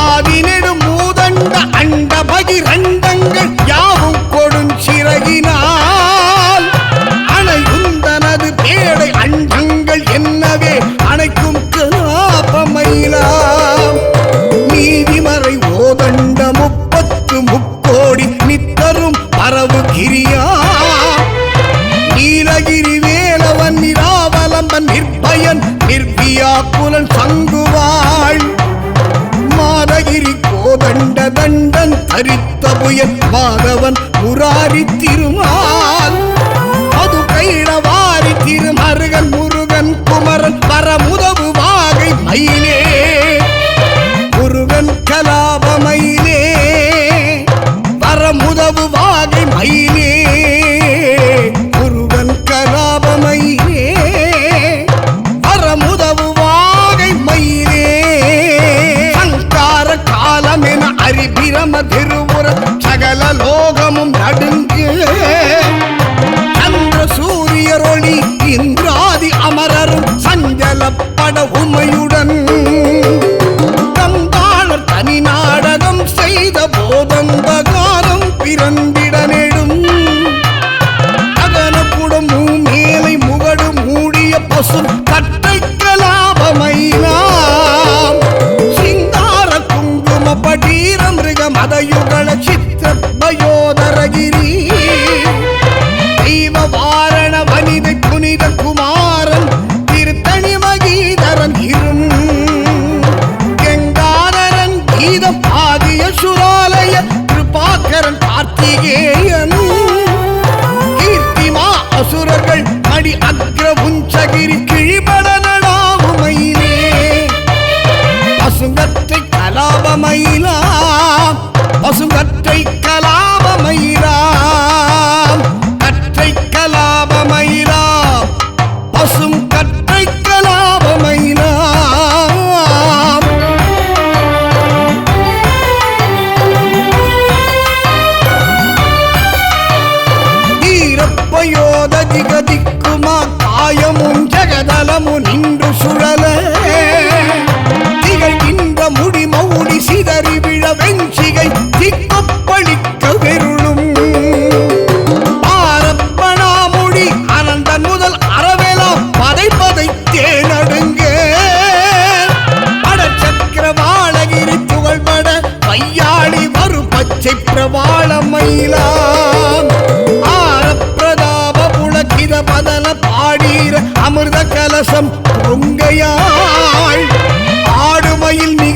[SPEAKER 1] ஆதினெடு மூதண்ட அண்ட பகிரண்டங்கள் யாவும் கொடுஞ்சிறகினால் அணையுந்தனது பேடை அண்டங்கள் என்னவே அணைக்கும் கலாபமயிலாம் நீதிமறை ஓதண்ட 30 முக்கோடி நித்தரும் பரவு கிரியா நீலகிரி வேலவன் நிராவலம்பன் நிர்பயன் நிர்வியாக்குலன் சங்குவாள் மாதகிரி கோதண்ட தண்டன் தரித்த புயன் மாதவன் முராரி திருமால் அது கைடவாரி திருமருகன் முருகன் குமரன் பரமுதவு வாகை மயிலே முருகன் கலாபமயிலே பரமுதவு வாகை மயிலே முருகன் கலாபமயிலே பரமுதவு வாகை மயிலே சங்கார காலமென அரிபிரம திருவுர சகல லோகமும் நடுங்கு சந்திர சூரியரொளி இந்திராதி அமரரும் சஞ்சலப்பட உமையுடன் கந்தாளர் தனி நாடகம் செய்த போதந்தகாரம் பிறந்திட நெடும் அகனப்புடம் மேலை முகடு மூடிய பசு கட்டை கலாபமயிலாம் சிங்கார குங்கும படீர மிருக மதயுகள சித்திர பயோதரகிரி தெய்வ வாரண வனிதை புனித குமாரன் திருத்தணி மகீதரன் இரும் கங்காதரன் கீதம் ஆகிய சுராலய கிருபாகரன் கார்த்திகேயன் கீர்த்திமா அசுரர்கள் அடி அக்ர உஞ்சகிரி கிழிபட நடாவுமையிலே பசுங்கத்தை கலாபமயிலாம்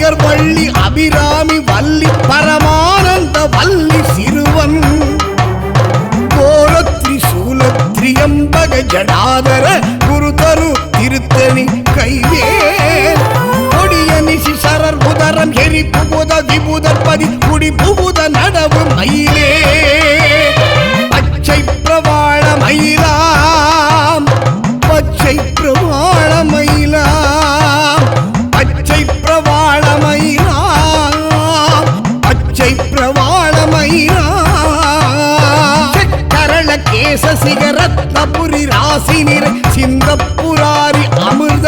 [SPEAKER 1] விநாயகர் வள்ளி அபிராமி வள்ளி பரமானந்த வள்ளி சிறுவன் கோலத்ரி சூலத்ரியம்பக ஜடாதர குருதரு திருத்தணி கைவே கொடிய நிசிசரர் புதரம் எரி புகுத விபுதற்பதி குடி புகுத நடவு மயிலே பச்சை பிரவாள மயிலாம் பச்சை பிரவாள மயிலாம் பச்சை பிரவாள மயிலாம் பச்சை பிரவாள மயிலாம் கரள கேச சிகரத்னபுரி ராசி நிறை சிந்தப்புராரி அமிர்த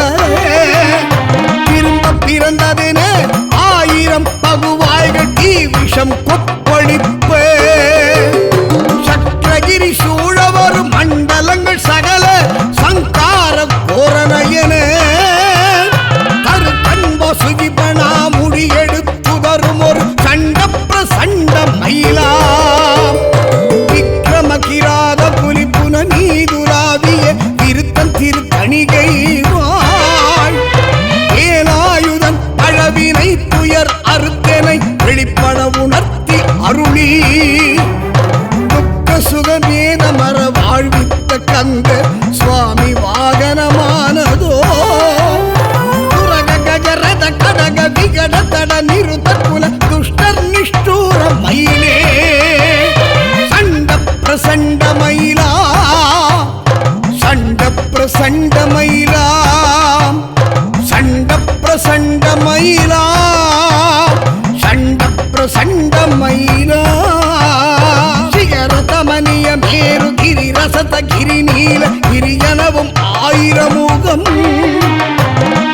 [SPEAKER 1] திரும்ப பிறந்ததென 1000 பகுவாய்கள் தீ விஷம் கொப்பளிப்பு சக்கரகிரி சூழவரு மண்டலங்கள் சகல சங்கார கோரணையன கருத்தன்போ சுகிபனா முடி எடுத்துதரும் ஒரு சண்ட பிரசண்ட மயிலா விக்ரம கிராத புலி புன நீதுராவிய திருத்தன் திருத்தணிகை ஏலாயுதன் அழவினை துயர் அறுத்தனை வெளிப்பட உணர்த்தி அருளி துக்க சுகமேத மர வாழ்வித்த கந்த சுவாமி வாகனமானதோ துரக கஜரத கடக விகட தட நிருத குல துஷ்டர் நிஷ்டூர மயிலே சண்ட பிரசண்ட மயிலா சண்ட பிரசண்ட மயிலா சண்ட பிரசண்ட மயிலா சண்ட பிரசண்ட மயிலா சிகரதமனிய மேரு கிரி ரசத கிரி நீல கிரியனவும் 1000 முகம்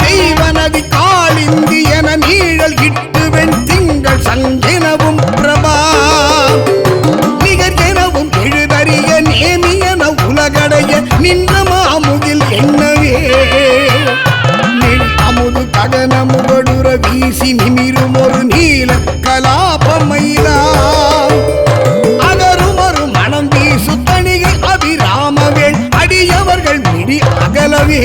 [SPEAKER 1] தெய்வநதி காளிந்தி என நீழல் இட்டு வெண் திங்கள் சங்கெனவும் பிரபா நிகர் எனவும் எழுதறிய நேமியன உலகடைய நின்ற மாமுகில் என்னவே நெல் அமுது ககன முகடுற வீசி நிமிரும் ஒரு நீல கலாபமயிலாம் அகரும் ஒரு மனம் வீசு தணிகை அபிராமவேள் அடியவர்கள் மிடி அகலவே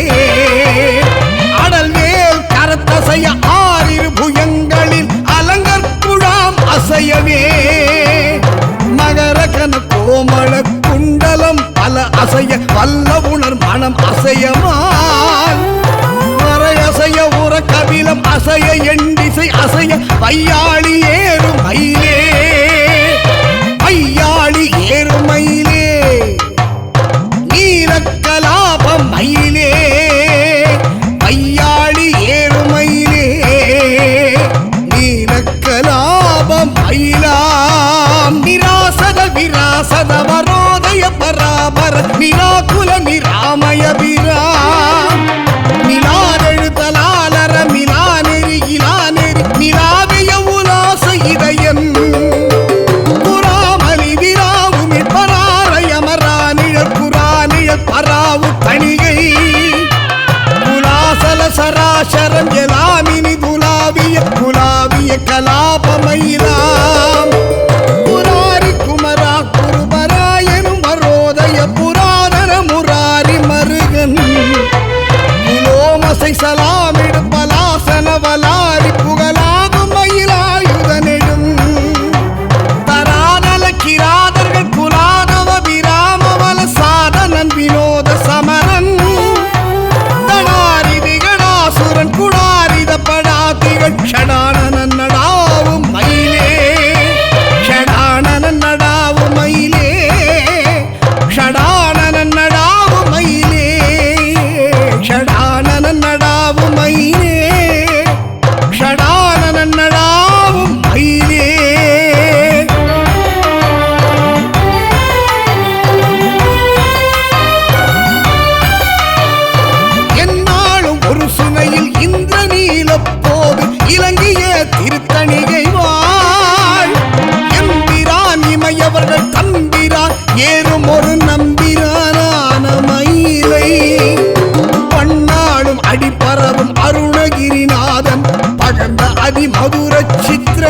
[SPEAKER 1] அடல்வேல் கரத்தசைய 6 புயங்களில் அலங்கற்குழாம் அசையவே மகர கன கோமள குண்டலம் பல அசைய வல்ல உணர் மனம் அசையமால் அசைய உற கபிலம் அசைய எண்டிசை அசைய வையாளி ஏறும் மயிலே வையாளி ஏறும் மயிலே நீலக்கலாபம் மயிலே வையாளி ஏறும் மயிலே நீலக்கலாபம் மயிலாம் நிராசத விராசத வரோதய பராபர நிராகுல நிராமய விராம் நிலாதெழுதலாலர மிலானெறி இலானெறி நிலாவிய உலாச இதயன் புறாமலி விராவுமி பராரயமரானிழல் புரானிழல் பராவு தணிகை குலாசல சராசரம் எலாமினி குலாவிய கலாபமயிலாம் புராரி குமரா குருபராயனும் வரோதய புராதன முராரி மருகன் புலோமசை சலாமிடு பலாசன வலாரி புகழாகும் மயிலாயுதனெடும் தராதல கிராதர்கள் குலாதவ விராமவல சாதனன் வினோத சமரன் தடாரி விகடாசுரன் குடாரித படாதிகள் ஷடானனன் நடாவும் மயிலே ஷடானனன் நடாவும் மயிலே ஷடானனன் நடாவும் மயிலே ஷடானனன் நடாவும் மயிலே ஷடானனன் நடாவும் மயிலே என்னாலும் ஒரு சுனையில் இந்திர நீல போது இலங்கிய திருத்தணிகை வாழ் எம்பிரான் இமையவர்கள் தம்பிரான் ஏறும் ஒரு நம்பிரான மயிலை பன்னாடும் அடிப்பரவும் அருணகிரிநாதன் பகர்ந்த அதிமதுர சித்திர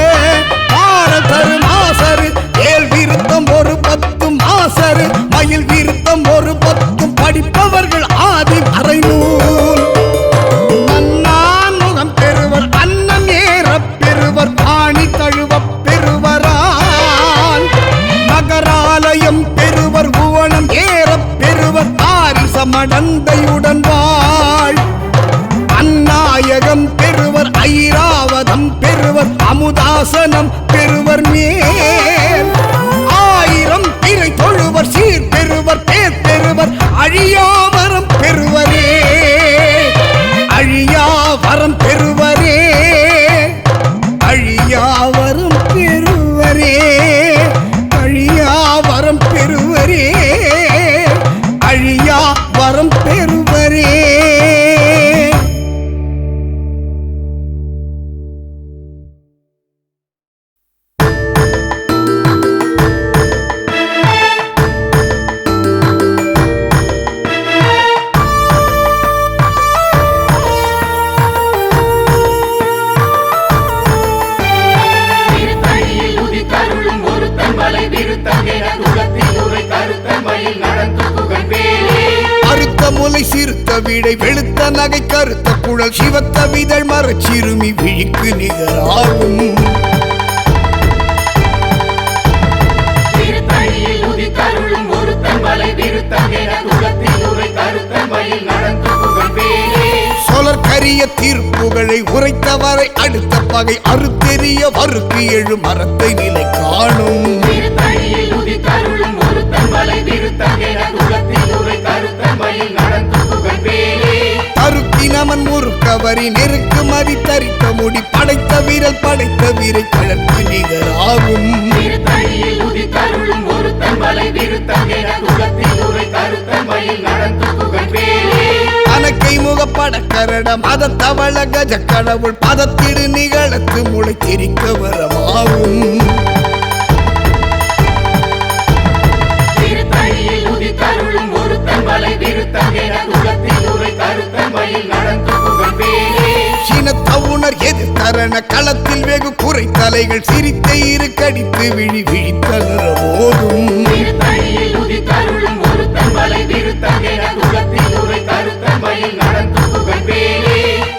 [SPEAKER 1] பாரதரு மாசரு ஏல் விருத்தம் ஒரு 10 மாசரு மயில் விருத்தம் ஒரு 10 படிப்பவர்கள் ஆதி மறைநூல் நன்னான் முகம் பெறுவர் அன்னம் ஏற அவர் அமுதாசனம் பெறுவர் மேல் 1000 திரை தொழுவர் சீர் பெறுவர் பேர் பெறுவர் அழியாவரம் பெறுவரே அழியாவரம் பெறுவரே அழியாவரம் பெறுவரே அழியாவரம் பெறுவரே அழியாவரம் பெறுவரே. முலை சிறுத்த விடை வெளுத்த நகை கருத்த குழல் சிவத்த விதழ் மரச்சிறுமி விழிக்கு நிகராகும் சொலர் கரிய தீர்ப்புகளை உரைத்தவரை அடுத்த பகை அறுத்தெறிய வருக்கு எழு மரத்தை நிலை காணும் தருக்கினமன் முறுக்கவரி நெருக்கு மதி தரித்த முடி படைத்த வீரல் படைத்த வீரை கழற்கு நிகராகும் தனக்கை முகப்பட கரட மத தவள கஜ கடவுள் பதத்திடு நிகழத்து முளை திரிக்க வரமாகும் சினத்தவுணர் எது தரண களத்தில் வெகு குறை தலைகள் சிரித்த இரு கடித்து விழி விழித்தகர போதும்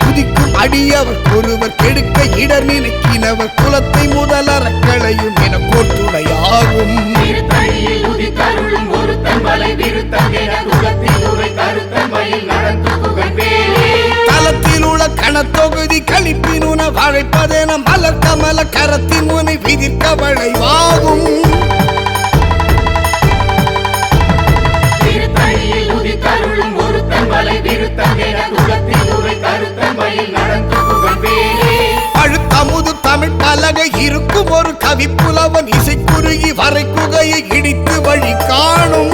[SPEAKER 1] குதிக்கும் அடியவர் ஒருவர் கெடுக்க இடர் நினைக்கினவர் குலத்தை முதல் அறக்களையும் என கோட்டுடையாகும் தலத்தில் உள்ள கணத்தொகுதி கழிப்பினுன வழைப்பதென மலர் கமல கரத்தின் முனை விதிர்க்க வளைவாகும் பழுத்தமுது தமிழ் பலகை இருக்கும் ஒரு கவி புலவன் இசை குறுகி வரை குகையை இடித்து வழி காணும்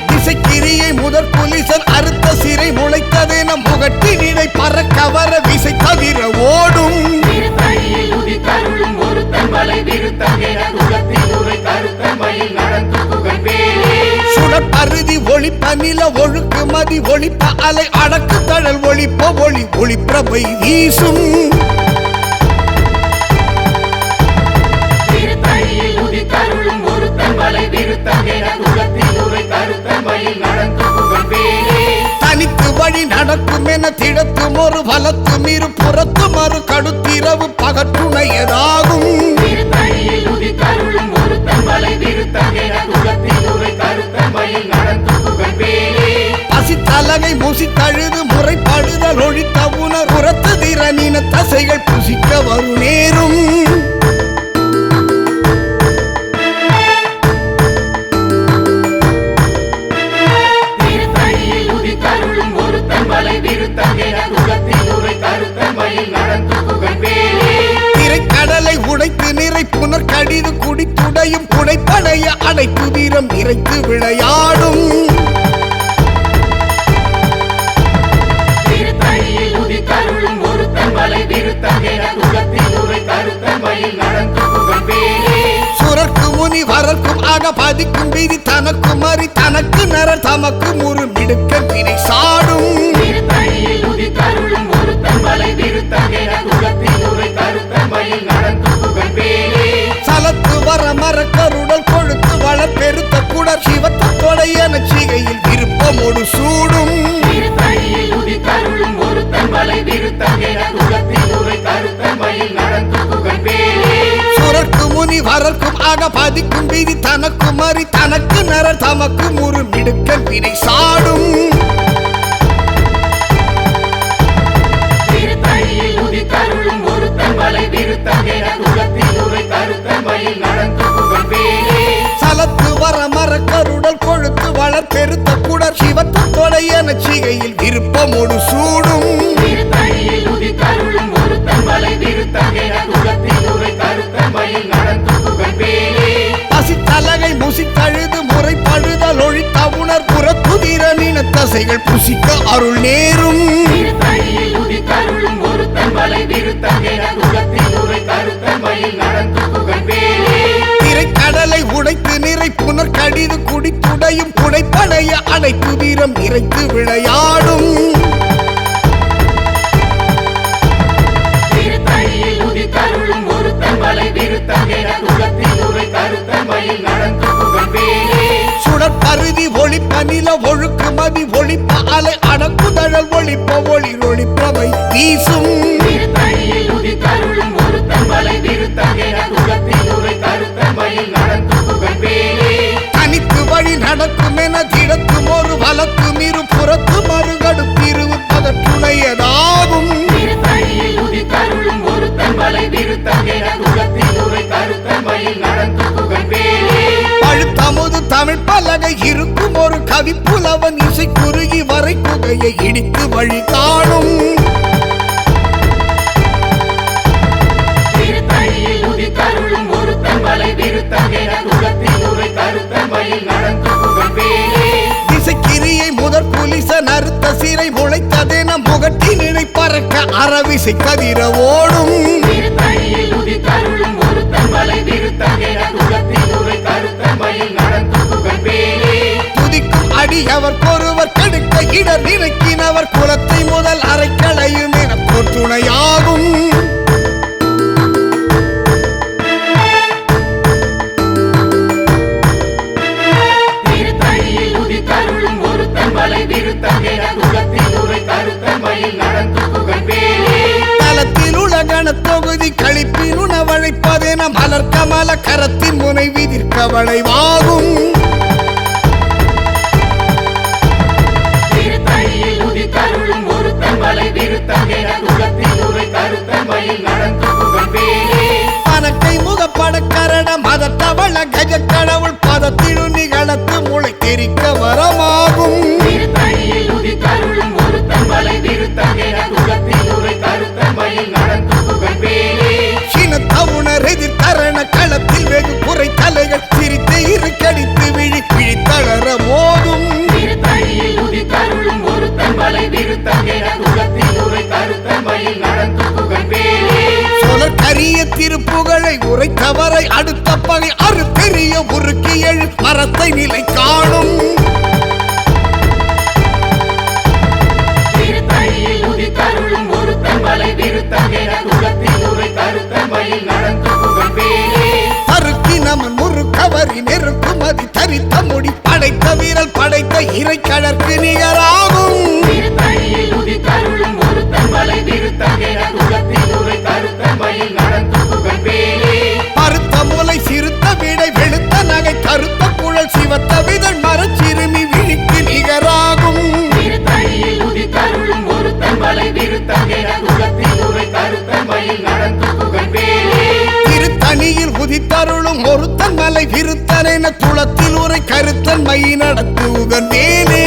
[SPEAKER 1] திசைக்கிரியை முதற் புலிசன் அறுத்த சிறை முளைத்ததென முகட்டினிடை பறக்கவர விசை தவிர ஓடும் சுடற்பருதி ஒளிப்ப நில ஒழுக்கு மதி ஒளிப்ப அலை அடக்கு தழல் ஒளிப்ப ஒளி ஒளிப்பிரபை வீசும் தனித்து வழி நடக்கும் என திடத்தும் ஒரு வலத்தும் இரு புறத்து மறு கடுத்திரவு பகற்றுணையதாகும் பசித்தலகை முசித்தழுது முறைப்படுதல் ஒழித்த உணர் உரத்து திறனின தசைகள் புசிக்க வரும் நேரும் திரைக்கடலை உடைத்து நிறை புனர் கடிது குடித்துடையும் புடைப்படைய அடைத்து வீரம் நிறைத்து விளையாடும் சுரக்கு முனி வரக்கும் ஆக பதிக்கும் விதி தனக்கு மறி தனக்கு நர தமக்கு முறு மிடுக்க வினை சாடும் சலத்து வர மரக்கருடல் கொழுத்து வளர் பெருத்த குடர் சிவத்த கொடையன சிகையில் விருப்பமோடு சூடும் சுரக்கு முனி வரக்கும் ஆக பதிக்கும் விதி தனக்கு மறி தனக்கு நர தமக்கு முறு மிடுக்க வினை சாடும் வளர் பெருத்த குடர் சிவத்த தொடையன சிகையில் விருப்பமோடு சூடும்
[SPEAKER 2] திருத்தணியில் உதித்தருளும் ஒருத்தன் மலை விருத்தகென குலத்தில் உரை கருத்தன் மயில் நடந்து புகழ்வேலே
[SPEAKER 1] பசித்தலகை முசித்தழுது முறைப்படுதல் ஒழித்தவுணர் புறத்துதிரனின தசைகள் புசிக்க அருள் நேரும்
[SPEAKER 2] திருத்தணியில் உதித்தருளும் ஒருத்தன் மலை விருத்தகென குலத்தில் உரை கருத்தன் மயில் நடந்து புகழ்வேலே
[SPEAKER 1] திரைக்கடலை உடைத்து நிறை புனர் கடிது குடித்துடையும் குடைப்படைய அடைத்து வீரம் நிறைத்து விளையாடும்
[SPEAKER 2] திருத்தணியில் உதித்தருளும் ஒருத்தன் மலை விருத்தகென குலத்தில் உரை கருத்தன் மயில் நடந்து புகழ்வேலே
[SPEAKER 1] சுடற்பருதி ஒளிப்ப நில ஒழுக்கு மதி ஒளிப்ப அலை அடக்குதழல் ஒளிப்ப ஒளி ஒளிப்பவை வீசும்
[SPEAKER 2] திருத்தணியில் உதித்தருளும் ஒருத்தன் மலை விருத்தகென குலத்தில் உரை கருத்தன் மயில் நடந்து புகழ்வேலே
[SPEAKER 1] தனித்து வழி நடக்கும் என திடத்தும் ஒரு வலத்தும் இரு புறத்து மறுகடுப்பிருவு பதற்றுணையதாகும்
[SPEAKER 2] திருத்தணியில் உதித்தருளும் ஒருத்தன் மலை விருத்தகென குலத்தில் உரை கருத்தன் மயில் நடந்து புகழ்வேலே
[SPEAKER 1] பழுத்தமுது தமிழ் பலகை இருக்கும் ஒரு கவி புலவன் இசை குறுகி வரை குகையை இடித்து வழி காணும்
[SPEAKER 2] திருத்தணியில் உதித்தருளும் ஒருத்தன் மலை விருத்தகென குலத்தில் உரை கருத்தன் மயில் நடந்து புகழ்வேலே
[SPEAKER 1] திசைக்கிரியை முதற் புலிச நறுத்த சிறை முளைத்ததென முகட்டி நினை பறக்க அறவிசை கதிர ஓடும்
[SPEAKER 2] திருத்தணியில் உதித்தருளும் ஒருத்தன் மலை விருத்தகென குலத்தில் உரை கருத்தன் மயில் நடந்து புகழ்வேலே
[SPEAKER 1] துதிக்கும் அடியவர் பொறுவர் கடுக்க இடர் நினைக்கினவர் குலத்தை முதல் அரைக்களையும் என துணையாகும்
[SPEAKER 2] திருத்தணியில் உதித்தருளும் ஒருத்தன் மலை விருத்தகென குலத்தில் உரை கருத்தன் மயில் நடந்து புகழ்வேலே
[SPEAKER 1] தலத்தில் உலகண தொகுதி கழிப்பின் உணவழைப்பதென மலர் கமல கரத்தின் முனை விதிர்க்க வளைவாகும்
[SPEAKER 2] திருத்தணியில் உதித்தருளும் ஒருத்தன் மலை விருத்தகென குலத்தில் உரை கருத்தன் மயில் நடந்து புகழ்வேலே
[SPEAKER 1] பனக்கை முகப்பட கரண மதத்தவள கஜ கடவுள் பதத்திழு நிகழத்து முளை தெரிக்க வரமாகும்
[SPEAKER 2] திருத்தணியில் உதித்தருளும் ஒருத்தன் மலை விருத்தகென குலத்தில் உரை கருத்தன் மயில் நடந்து புகழ்வேலே
[SPEAKER 1] சினத்தவுணர் எதிர் கரண களத்தில் வெகு குறை தலைகள் சிரித்து இரு கடித்து விழி விழித்தளர மோதும்
[SPEAKER 2] திருத்தணியில் உதித்தருளும் ஒருத்தன் மலை விருத்தகென குலத்தில் உரை கருத்தன் மயில் நடந்து புகழ்வேலே
[SPEAKER 1] சொலர் கரிய திருப்புகழை உரைத்தவரை அடுத்த பகை அறுத்தெறிய உருக்கி எழு மரத்தை நிலை காணும்
[SPEAKER 2] திருத்தணியில் உதித்தருளும் ஒருத்தன் மலை விருத்தகென குலத்தில் உரை கருத்தன் மயில் நடந்து புகழ்வேலே
[SPEAKER 1] தருக்கி நமன் முறுக்கவரி நெருக்கும் அதி தரித்த முடி படைத்த வீரல் படைத்த இறை கடற்கு நிகராகும்
[SPEAKER 2] திருத்தணியில் உதித்தருளும் ஒருத்தன் மலை விருத்தகென குலத்தில் உரை கருத்தன் மயில் நடந்து புகழ்வேலே
[SPEAKER 1] பருத்த முலை சிறுத்த விடை வெளுத்த நகை கருத்த குழல் சிவத்த விதழ் மரச்சிறுமி விழிக்கு நிகராகும்
[SPEAKER 2] திருத்தணியில் உதித்தருளும் ஒருத்தன் மலை விருத்தகென குலத்தில் உரை கருத்தன் மயில் நடந்து புகழ்வேலே
[SPEAKER 1] திருத்தணியில் உதித்தருளும் ஒருத்தன் மலை விருத்தன துளத்தில் உரை கருத்தன் மை நடத்து உகந்தேனே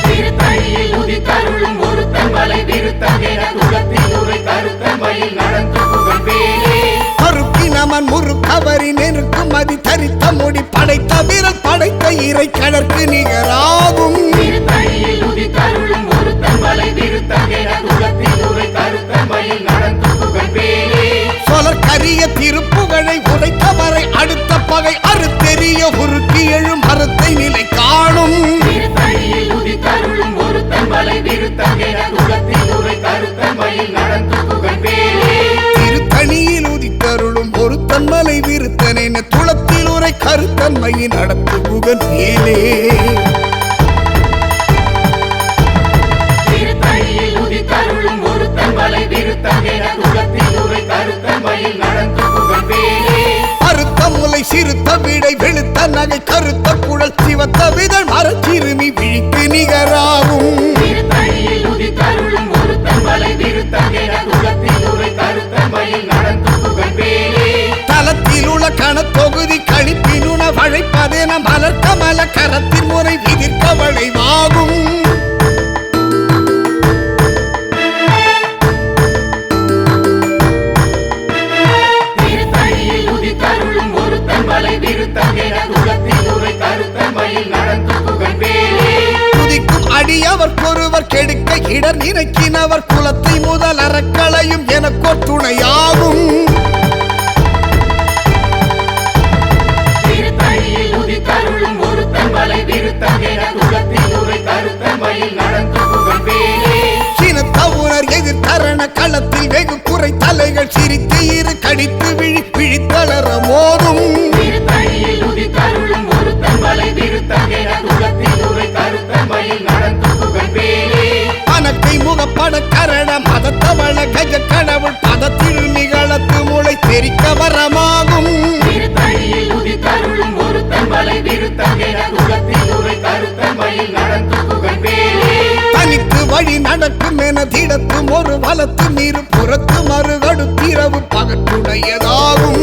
[SPEAKER 2] திருத்தணியில் உதித்தருளும் ஒருத்தன் மலை விருத்தகென குலத்தில் உரை கருத்தன் மயில் நடந்து புகழ்வேலே
[SPEAKER 1] கருப்பி நமன் முறுக்கவரி நெருக்கும் அதி தரித்த முடி படைத்த வீரல் படைத்த இறை கடற்கு நிகராகும்
[SPEAKER 2] திருத்தணியில் உதித்தருளும் ஒருத்தன் மலை விருத்தகென குலத்தில் உரை கருத்தன் மயில் நடந்து புகழ்வேலே
[SPEAKER 1] சொலர் கரிய திருப்புகழை உரைத்தவரை அடுத்த பகை அறுத்தெறிய உருக்கி எழும் மரத்தை நிலை காணும்
[SPEAKER 2] திருத்தணியில் உதித்தருளும் ஒருத்தன் மலை விருத்தகென குலத்தில் உரை கருத்தன் மயில் நடந்து புகழ்வேலே
[SPEAKER 1] திருத்தணியில் உதித்தருளும் ஒருத்தன் மலை விருத்தன துளத்தில் உரை கருத்தன்மையை நடத்து உகந்தேனே
[SPEAKER 2] திருத்தணியில் உதித்தருளும் ஒருத்தன் மலை விருத்தகென குலத்தில் உரை கருத்தன் மயில் நடந்து புகழ்வேலே
[SPEAKER 1] அறுத்த முலை சிறுத்த விடை வெளுத்த நகை கருத்த குழல் சிவத்த விதழ் மரச்சிறுமி விழிக்கு நிகராகும்
[SPEAKER 2] திருத்தணியில் உதித்தருளும் ஒருத்தன் மலை விருத்தகென குலத்தில் உரை கருத்தன் மயில் நடந்து புகழ்வேலே
[SPEAKER 1] தலத்தில் உள்ள கணத்தொகுதி கழிப்பினுண கரத்தின் முறை விதிர்க்க வளைவாகும்.
[SPEAKER 2] திருத்தணியில் உதித்தருளும் ஒருத்தன் வலை விருத்தன் என குலத்தில் உரை கருத்தன் மயில் நடந்து புகழ் பேரே.
[SPEAKER 1] துதிக்கும் அடியவர்க்கொருவர் கெடுக்க இடர் நினைக்கினவர் குலத்தை முதல் அறக்களையும் எனக்கோர் துணையாகும்.
[SPEAKER 2] திருத்தணியில் உதித்தருளும் ஒருத்தன் வலை விருத்தன் என குலத்தில் உரை கருத்தன் மயில் நடந்து புகழ் பேரே.
[SPEAKER 1] சினத்தவுணர் எதிர்த்தரண களத்தில் வெகு குறை தலைகள் சிரித்து இரு கடித்து விழித்தளர மோதும்.
[SPEAKER 2] திருத்தணியில் உதித்தருளும் ஒருத்தன் வலை விருத்தன் என குலத்தில் உரை கருத்தன் மயில் நடந்து புகழ் பேரே.
[SPEAKER 1] பணக்கை முகப்பட கரண மதத்தவள கஜ கடவுள் பதத்தில் நிகழத்து முளை தெரிக்க வரமாகும்.
[SPEAKER 2] திருத்தணியில் உதித்தருளும் ஒருத்தன் வலை விருத்தன் என குலத்தில் உரை கருத்தன் மயில் நடந்து புகழ் பேரே.
[SPEAKER 1] தனித்து வழி நடக்கும் என திடத்தும் ஒரு வலத்து நீர் புறத்து மறுகடுத்திரவு பகற்றுடையதாகும்.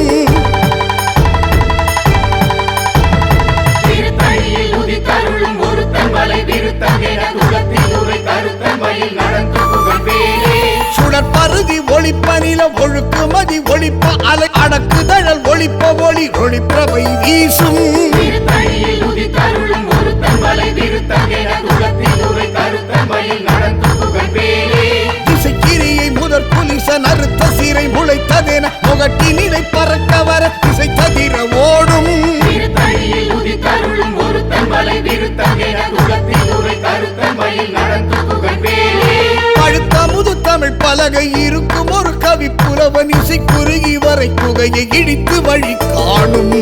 [SPEAKER 2] திருத்தணியில் உதித்தருளும் ஒருத்தன் வலை விருத்தன் என குலத்தில் உரை கருத்தன் மயில் நடந்து புகழ் பேரே.
[SPEAKER 1] சுடற்பருதி ஒளிப்பனில ஒழுக்கு மதி ஒளிப்ப அலை அடக்குதழல் ஒளிப்ப ஒளி ஒளிப்பிரவை வீசும்.
[SPEAKER 2] திருத்தணியில் உதித்தருளும் ஒருத்தன் வலை விருத்தன் என குலத்தில் உரை கருத்தன் மயில் நடந்து புகழ் பேரே.
[SPEAKER 1] திசைக்கிரியை முதற் புலிச நறுத்த சீரை முளைத்ததென முகட்டி நிலை பறக்க வர திசை ததிர ஓடும்.
[SPEAKER 2] திருத்தணியில் உதித்தருளும் ஒருத்தன் வலை விருத்தன் என குலத்தில் உரை கருத்தன் மயில் நடந்து புகழ் பேரே.
[SPEAKER 1] பழுத்த முது தமிழ் பலகை இருக்கும் ஒரு கவி புலவன் இசை குறுகி வரை புகையை இடித்து வழி காணும்.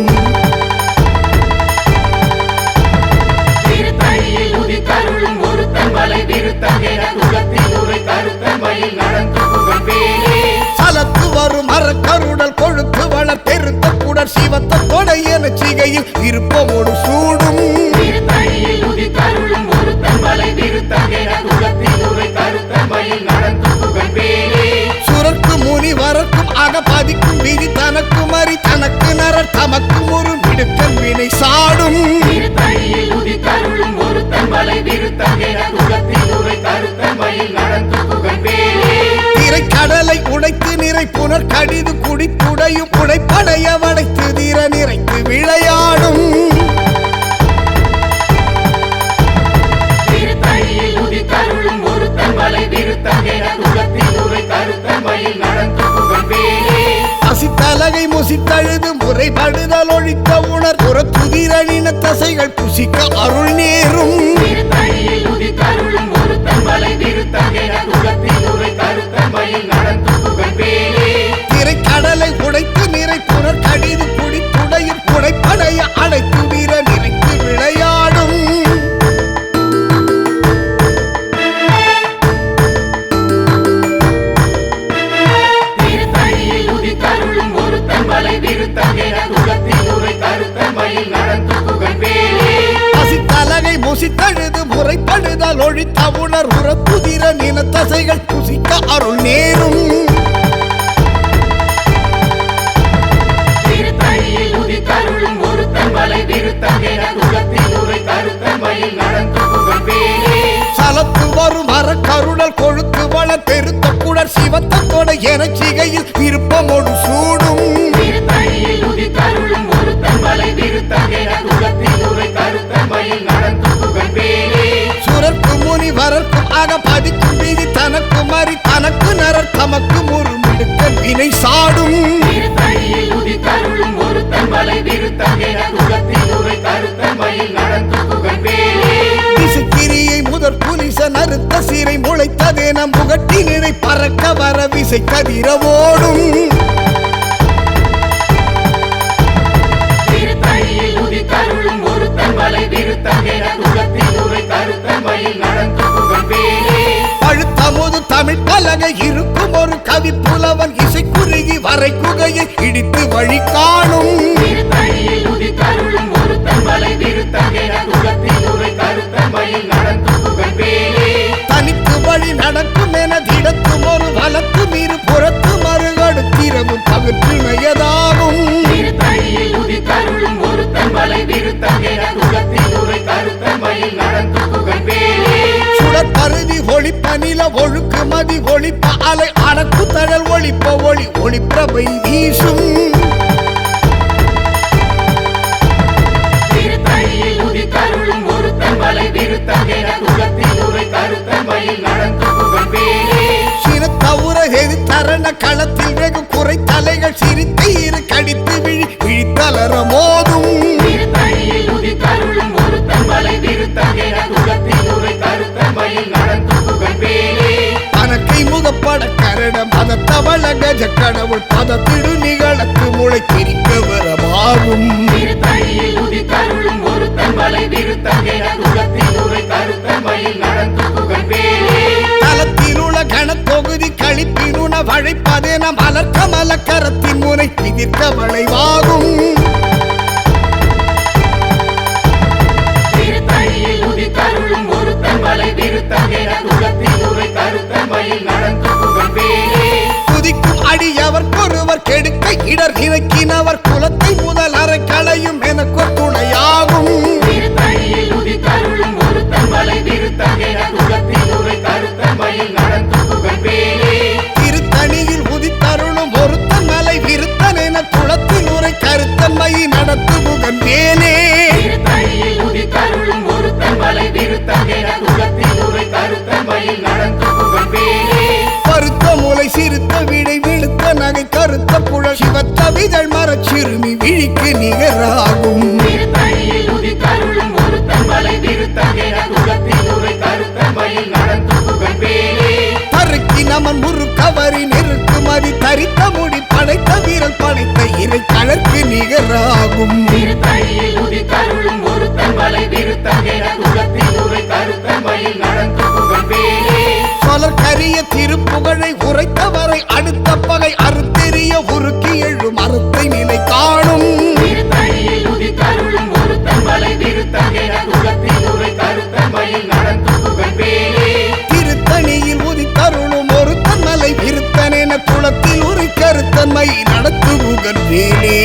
[SPEAKER 2] திருத்தணியில் உதித்தருளும் ஒருத்தன் வலை விருத்தன் என குலத்தில் உரை கருத்தன் மயில் நடந்து புகழ் பேரே.
[SPEAKER 1] சலத்து வரும் அறக்கருடல் கொழுத்து வளர் பெருத்த குடர் சிவத்த தொடை என சிகையில் இருப்பமோடு சூடும்.
[SPEAKER 2] திருத்தணியில் உதித்தருளும் ஒருத்தன் வலை விருத்தன் என குலத்தில் உரை கருத்தன் மயில் நடந்து புகழ் பேரே.
[SPEAKER 1] சுரக்கு முனி வரக்கும் அகபதிக்கும் விதி தனக்கும் அறி தனக்கு நரர் தமக்கும் ஒரு மிடுக்கன் வினை சாடும்.
[SPEAKER 2] திருத்தணியில் உதித்தருளும் ஒருத்தன் வலை விருத்தன் என குலத்தில் உரை கருத்தன் மயில் நடந்து புகழ் பேரே.
[SPEAKER 1] திரைக்கடலை உடைத்து நிறை புனர் கடிது குடித்துடையும் உடைப்படைய வடைத்து தீர நிறைத்து விளையாடும்.
[SPEAKER 2] திருத்தணியில் உதித்தருளும் ஒருத்தன் வலை விருத்தன் என குலத்தில் உரை கருத்தன் மயில் நடந்து புகழ் பேரே.
[SPEAKER 1] அசித்தலகை முசித்தழுது முறைபடுதல் ஒழித்த உணர் புறத்துதிரணின தசைகள் புசிக்க அருள் நேரும்.
[SPEAKER 2] திருத்தணியில் உதித்தருளும் ஒருத்தன் வலை விருத்தன் என குலத்தில் உரை கருத்தன் மயில் நடந்து புகழ் பேரே.
[SPEAKER 1] திரைக்கடலை உடைத்து நிறை புனர் கடிது குடித்துடையும் புடைப்படைய அடைத்து வீர நிறைத்து விளையாடும்.
[SPEAKER 2] திருத்தணியில் உதித்தருளும் ஒருத்தன் வலை விருத்தன் என குலத்தில் உரை கருத்தன் மயில் நடந்து புகழ் பேரே.
[SPEAKER 1] அசித்தலகை முசித்தழுது முறைப்படுதல் ஒழித்த உணர் உறப்புதிர நின தசைகள் புசிக்க அருள் நேரும்.
[SPEAKER 2] திருத்தணியில் உதித்தருளும் ஒருத்தன் வலை விருத்தன் என குலத்தில் உரை கருத்தன் மயில் நடந்து புகழ் பேரே.
[SPEAKER 1] சலத்து வரும் அறக்கருடல் கொழுத்து வளர் பெருத்த குடர் சிவத்த தொடை என சிகையில் விருப்பமோடு சூடும்.
[SPEAKER 2] திருத்தணியில் உதித்தருளும் ஒருத்தன் வலை விருத்தன் என குலத்தில் உரை கருத்தன் மயில் நடந்து புகழ் பேரே.
[SPEAKER 1] சுரர்க்கு முனி வரர்க்கும் அகபதிக்கும் விதி தனக்கும் அறி தனக்கு நரர் தமக்கும் ஒரு மிடுக்கன் வினை சாடும்.
[SPEAKER 2] திருத்தணியில் உதித்தருளும் ஒருத்தன் வலை விருத்தன் என குலத்தில் உரை கருத்தன் மயில் நடந்து புகழ் பேரே.
[SPEAKER 1] திசைக்கிரியை முதற் புலிச நறுத்த சீரை முளைத்ததென முகட்டி நிலை பறக்க வர விசை கதிர ஓடும்.
[SPEAKER 2] திருத்தணியில் உதித்தருளும் ஒருத்தன் வலை விருத்தன் என குலத்தில் உரை கருத்தன் மயில் நடந்து புகழ் பேரே.
[SPEAKER 1] பழுத்த முது தமிழ் பலகை இருக்கும் ஒரு கவி புலவன் இசை குறுகி வரை குகையை இடித்து வழி காணும்.
[SPEAKER 2] திருத்தணியில் உதித்தருளும் ஒருத்தன் வலை விருத்தன் என குலத்தில் உரை கருத்தன் மயில் நடந்து புகழ் பேரே.
[SPEAKER 1] தனித்து வழி நடக்கும் என திடத்தும் ஒரு வலத்து மீறு புறத்து மறுகடுத்திரவு பகற்றுமையதாகும்.
[SPEAKER 2] திருத்தணியில் உதித்தருளும் ஒருத்தன் வலை விருத்தன் என குலத்தில் உரை
[SPEAKER 1] அநில ஒழுக்கு மதி ஒளிப்ப அலை அடக்கு தழல் ஒளிப்ப ஒளி ஒளிப்பிரபை வீசும்
[SPEAKER 2] திருத்தணியில் உதித்தருளும் ஒருத்தன் மலை விருத்தகென குலத்தில் உரை கருத்தன் மயில் நடந்து புகழ் வேலே
[SPEAKER 1] சிறுத்தவுர எது தரண களத்தில் வெகு குறை தலைகள் சிரித்து இரு கடித்து விழித்தலர மோதும்
[SPEAKER 2] திருத்தணியில் உதித்தருளும் ஒருத்தன் மலை விருத்தகென குலத்தில் உரை கருத்தன் மயில் நடந்து புகழ் வேலே
[SPEAKER 1] பணக்கை முகப்பட கரட மதத்தவள கஜ கடவுள் பதத்திடு நிகழத்து முளை திரிக்க வரமாகும்
[SPEAKER 2] திருத்தணியில் உதித்தருளும் ஒருத்தன் மலை விருத்தகென குலத்தில் உரை கருத்தன் மயில் நடந்து புகழ் வேலே
[SPEAKER 1] தலத்திலுள்ள கணத்தொகுதி கழிப்பினுண வழைப்பதென மலர் கமல கரத்தின் முனை எதிர்க்க வளைவாகும்
[SPEAKER 2] திருத்தணியில் உதித்தருளும் ஒருத்தன் மலை விருத்தகென குலத்தில் உரை கருத்தன் மயில் நடந்து புகழ் வேலே
[SPEAKER 1] துதிக்கும் அடியவர்க்கொருவர் கெடுக்க இடர் இறக்கினவர் குலத்தை முதல் அறை களையும் எனக்கு துணையாகும்
[SPEAKER 2] திருத்தணியில் உதித்தருளும் ஒருத்தன் மலை விருத்தகென குலத்தில் உரை கருத்தன் மயில் நடந்து புகழ் வேலே
[SPEAKER 1] திருத்தணியில் உதித்தருளும் ஒருத்தன் மலை விருத்தன் என குளத்தில் உரை கருத்தன்மையை நடத்து முகன் வேலே
[SPEAKER 2] திருத்தணியில் உதித்தருளும் ஒருத்தன் மலை விருத்தகென குலத்தில் உரை கருத்தன் மயில் நடந்து புகழ் வேலே
[SPEAKER 1] பருத்த முலை சிறுத்த விடை விழுத்த நகை கருத்த புழல் சிவத்த விதழ் மரச் சிறுமி விழிக்கு நிகராகும்
[SPEAKER 2] திருத்தணியில் உதித்தருளும் ஒருத்தன் மலை விருத்தகென குலத்தில் உரை கருத்தன் மயில் நடந்து புகழ் வேலே
[SPEAKER 1] தருக்கி நமன் முறுக்கவரி நெருக்கு மதி தரித்த முடி படைத்த வீரல் படைத்த இறை கழற்கு நிகராகும்
[SPEAKER 2] திருத்தணியில் உதித்தருளும் ஒருத்தன் மலை விருத்தகென குலத்தில் உரை கருத்தன் மயில் நடந்து புகழ் வேலே
[SPEAKER 1] சொலர் கரிய திருப்புகழை உரைத்தவரை அடுத்த பகை அறுத்தெறிய உருக்கி எழும் அறுத்தை நிலை காணும்
[SPEAKER 2] திருத்தணியில் உதித்தருளும் ஒருத்தன் மலை விருத்தகென குலத்தில் உரை கருத்தன் மயில் நடந்து புகழ் வேலே
[SPEAKER 1] திருத்தணியில் உதித்தருளும் ஒருத்தன் மலை விருத்தன் என குளத்தில் உரை கருத்தன்மை நடத்து முகன் வேலே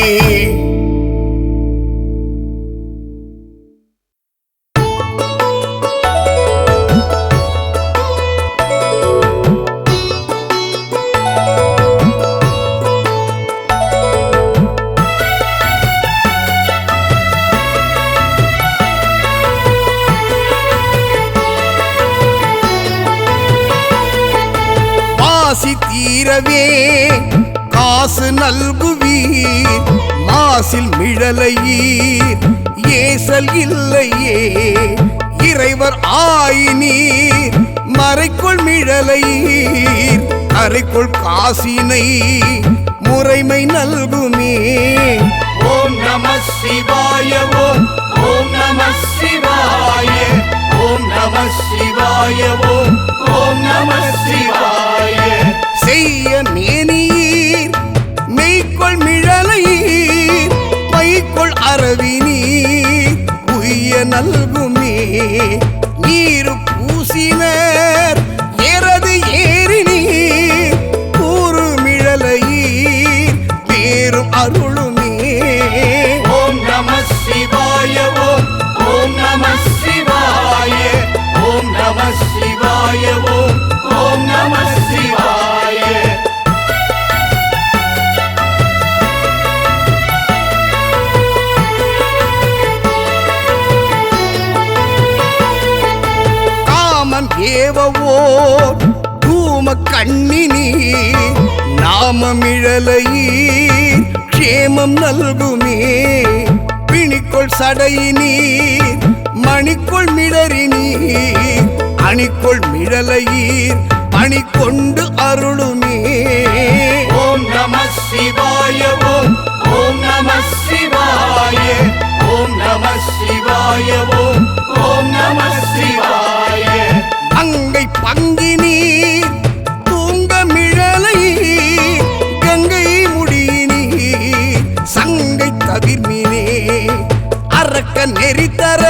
[SPEAKER 1] வாசி தீரவே காசு நல்குவீர் மாசில் மிழலையீர் ஏசல் இல்லையே இறைவர் ஆயினீர் மறைக்குள் மிழலையீர் அறைக்குள் காசினை முறைமை நல்குமே
[SPEAKER 2] ஓம் நம சிவாய ஓம் ஓம் நம சிவாய ஓம் நம சிவாய ஓம் ஓம் நம சிவாய
[SPEAKER 1] செய்ய மேனீர் மெய்க்குள் மிழலையீர் மைக்குள் அரவினீர் உய்ய நல்குமே நீரு பூசினர் எரது ஏறினீர் கூறு மிழலையீர் பேரும் அருளுமே
[SPEAKER 2] ஓம் நம சிவாய ஓம் ஓம் நம சிவாய ஓம் நம சிவாய ஓம் ஓம் நம சிவாய
[SPEAKER 1] காமன் ஏவவோ தூம கண்ணினீர் நாமமிழலையீர் க்ஷேமம் நல்குமே பிணிக்குள் சடையினீர் மணிக்குள் மிடறினீர் அணிக்குள் மிழலையீர் பணி கொண்டு அருளுமே
[SPEAKER 2] ஓம் நம சிவாய ஓம் ஓம் நம சிவாய ஓம் நம சிவாய ஓம் ஓம் நம சிவாய
[SPEAKER 1] அங்கை பங்கினீர் தூங்க மிழலையீர் கங்கை முடியினீர் சங்கை தவிர்மினே அரக்க நெறித்தர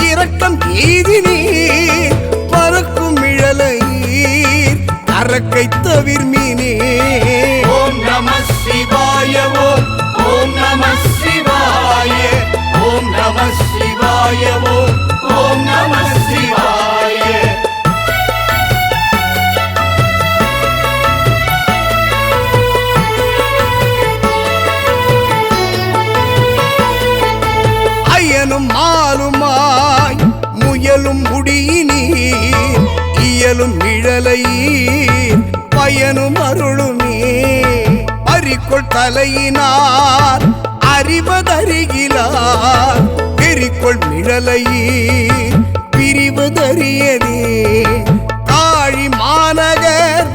[SPEAKER 1] இரக்கம் எய்தினீர் பறக்கும் மிழலையீர் அரக்கை தவிர்மினே
[SPEAKER 2] ஓம் நம சிவாய ஓம் ஓம் நம சிவாய ஓம் நம சிவாய ஓம் ஓம் நம சிவாய
[SPEAKER 1] மயிலும் மாலுமாய் முயலும் முடியினீர் இயலும் இழலையீர் பயனும் அருளுமே பறிக்கொள் தலையினார் அறிவதறிகிலார் பெரிக்கொள் மிழலையீர் பிரிவதறியதே காழி மாநகர்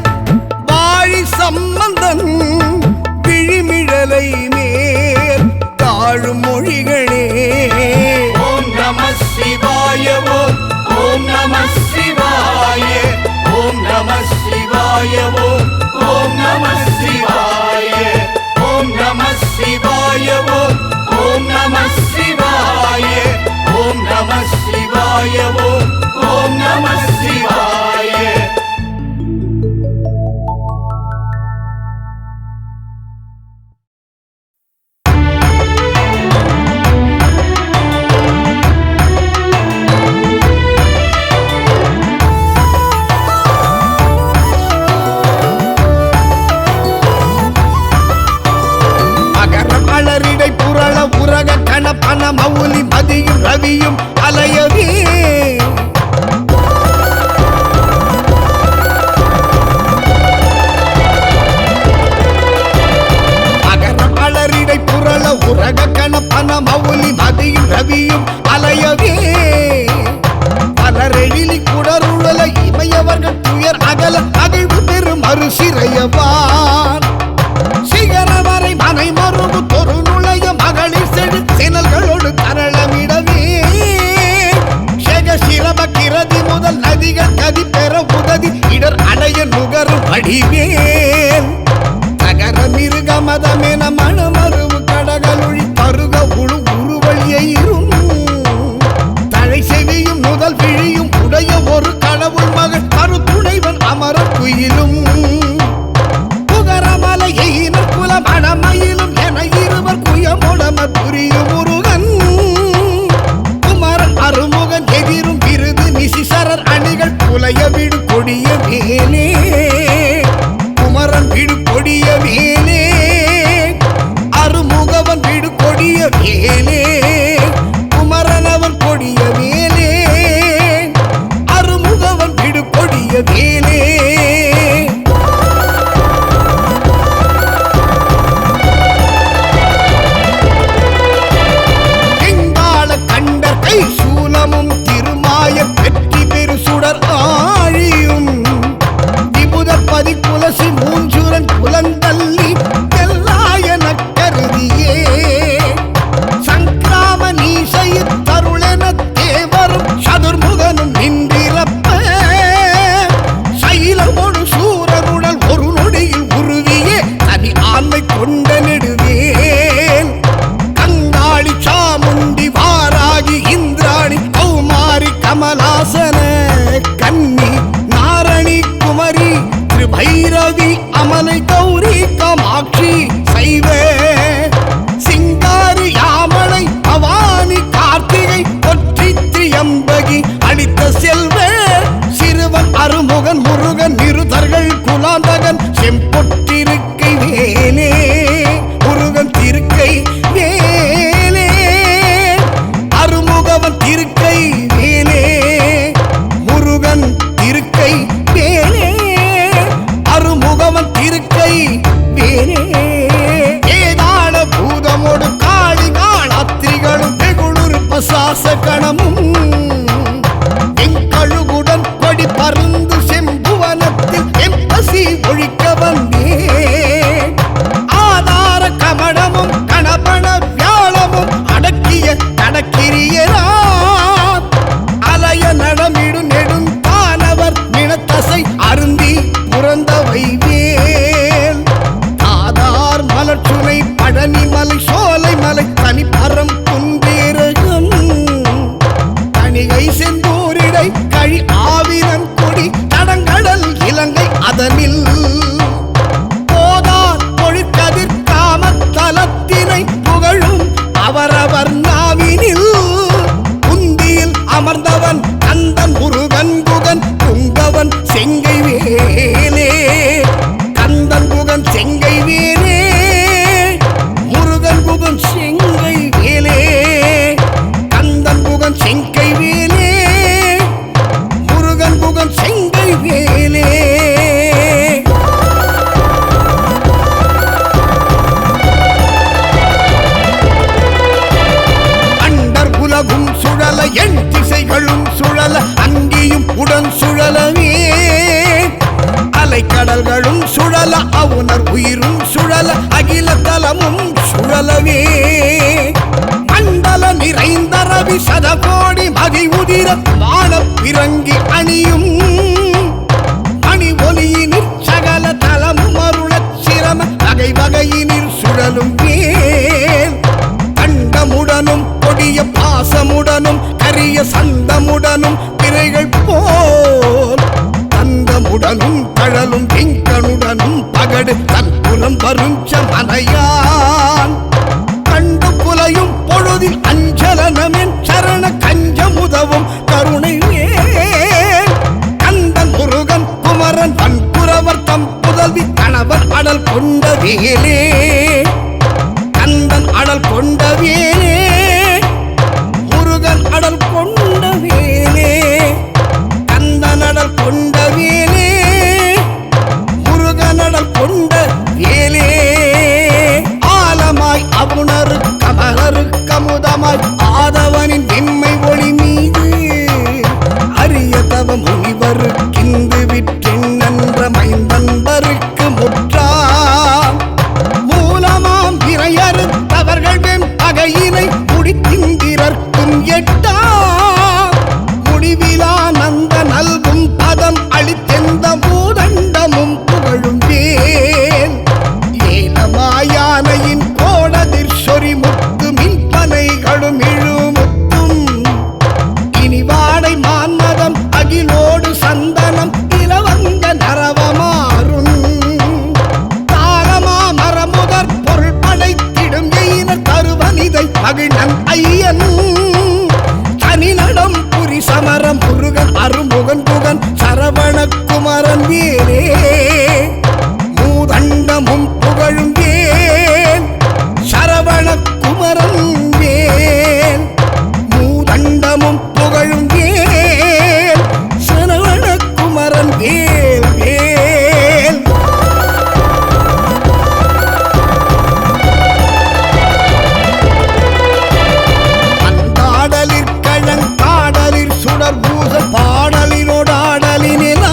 [SPEAKER 1] வாழி சம்பந்தன் விழிமிழலை மேல் தாழும் மொழிகளே
[SPEAKER 2] ஓம் நம சிவாய ஓம் நம சிவாய ஓம் நம சிவாய ஓம் நம சிவாய ஓம் நம சிவாய ஓம் நம சிவாய ஓம் நம சிவாய ஓம் நம சிவாய
[SPEAKER 1] பன மௌலி மதியும் ரவியும் அலையவே அகரம் அலரிடை புரள உரக கண பன மௌலி மதியும் ரவியும் அலையவே பலரெழிலி குடருளல இமையவர்கள் துயர் அகல அகழ்வு பெரும் மறுசிறையவான் சிகரவரை மனை மருவு தொரு நுழைய மகளிர் செடு சினல்களோடு தரளமிடவே செக சிரப கிரதி முதல் நதிகள் கதி பெற உதவி இடர் அடைய நுகரும் வடிவேல் தகர மிருக மதமென மணமருவு கடகலொழி பருக உழு உருவழியும் தழை செவியும் முதல் விழியும் உடைய ஒரு கடவுள் மகள் கருத்துணைவன் அமர குயிலும் மணமயிலும் என இருவர் குயமுடம புரியும் முருகன் குமரன் அருமுகன் எதிரும் விருது நிசிசரர் அணிகள் புலைய விடு கொடிய வேலே குமரன் விடு கொடிய வேலே அருமுகவன் விடு கொடிய வேலே குமரன் அவன் கொடிய வேலே அருமுகவன் விடு கொடிய வேலே சூலமும் திருமாய வெற்றி பெரு சுடர் ஆழியும் விபுதப்பதி குலசி மூஞ்சுரன் குலந்தள்ளி எல்லாயன கருதியே சங்கிராம நீசைய தருளென தேவரும் சதுர்முகனும் நின்றிரப்ப சைலமோடு சூரனுடல் ஒரு நொடியில் உருவியே தனி ஆண்மை கொண்ட நெடுவேல் கங்காளி சாமுண்டி வாராகி இந்திராணி கௌமாரி கமலாசன கன்னி நாரணி குமரி திரிபைரவி அமலை கௌரி காமாட்சி சைவ சிங்காரி யாமனை பவானி கார்த்திகை ஒற்றி திரியம்பகி அளித்த செல்வ சிறுவன் அருமுகன் முருகன் நிருதர்கள் குலாந்தகன் செம்பொற்றிருக்கை வேலே முருகன் திருக்கை வேலே அருமுகவன் திருக்கை வேலே முருகன் திருக்கை வேலே அருமுகவன் திருக்கை வேலே ஏதாள பூதமோடு காளி காளாத்திரிகளும் வெகுளுரு பசாச கணமும் எங்கழுகுடன் கொடி பருந்து செம்புவனத்தில் எம்பசி ஒழிக்க வந்தே ஆதார கமடமும் கணபண வியாழமும் அடக்கிய கடக்கிரியரா அலைய நடமிடு நெடுந்தானவர் நினத்தசை அருந்தி புறந்தவை வேல் ஆதார் மலர்ச்சுனை பழனி மலை சோலை மலை தனிப்பரம் குன்றேரகம் சுழலவே மண்டல நிறைந்த ரவி சதகோடி மதி உதிர வானப் பிறங்கி அணியும் மணி ஒலியினிற் சகல தலமும் அருளச் சிரம வகை வகையினிற் சுழலும் வேல் கண்டமுடனும் கொடிய பாசமுடனும் கரிய சந்தமுடனும் பிறைகள் போல் தந்தமுடனும் கழலும் திங்கனுடனும் பகடு தன்புலம் வருஞ்ச மனையான் கண்டு புலையும் பொழுதில் அஞ்சலனமென் சரண கஞ்சமுதவும் கருணை வேல் கந்தன் முருகன் குமரன் வன்புறவர் தம் புதல்வி கணவர் அடல் கொண்ட வேலே கந்தன் அடல் கொண்ட வேலே முருகன் அடல் கொண்ட வேலே கந்தன் அடல் கொண்ட வேலே முருகன் அடல் கொண்ட வேலே ஆலமாய் அவுணரு கமலரு கமுதமாய் ஆதவனின் வெண்மை ஒளி மீது அரிய தவ முனிவருக்கிந்து விற்றெண்ணென்ற மைந்தன்பருக்கு முற்றாம் மூலமாம் விரையறுத்தவர்கள் வெம் பகையினை முடித்திந்திரர்க்கும் எட்டாம் முடிவிலா நந்த நல்கும் பதம் அளித்தெந்த மூதண்டமும் புகழும் வேல் ஏலமாயானையின் கோடதிர் சொறி முத்து மின்பனைகளும் இழுமுத்தும் இனி வாடை மான்மதம் அகிலோடு சந்தனம் இலவங்க நரவமாறும் தாரமா மரமுதற் பொருள் படைத்திடும் எயினர் தருவனிதை மகிழ்நன் ஐயன் தனிநடம் புரி சமரம் முருகன் அருமுகன் புகன் சரவண குமரன் வேலே மூதண்டமும் புகழும் வேல் சரவண குமரன் வேல் மூதண்டமும் புகழும் வேல் சரவண குமரன் வேல் வேல் அந்தாடலிற் கழங்காடலிற் சுடர் பூச பாடலினோடாடலினிலா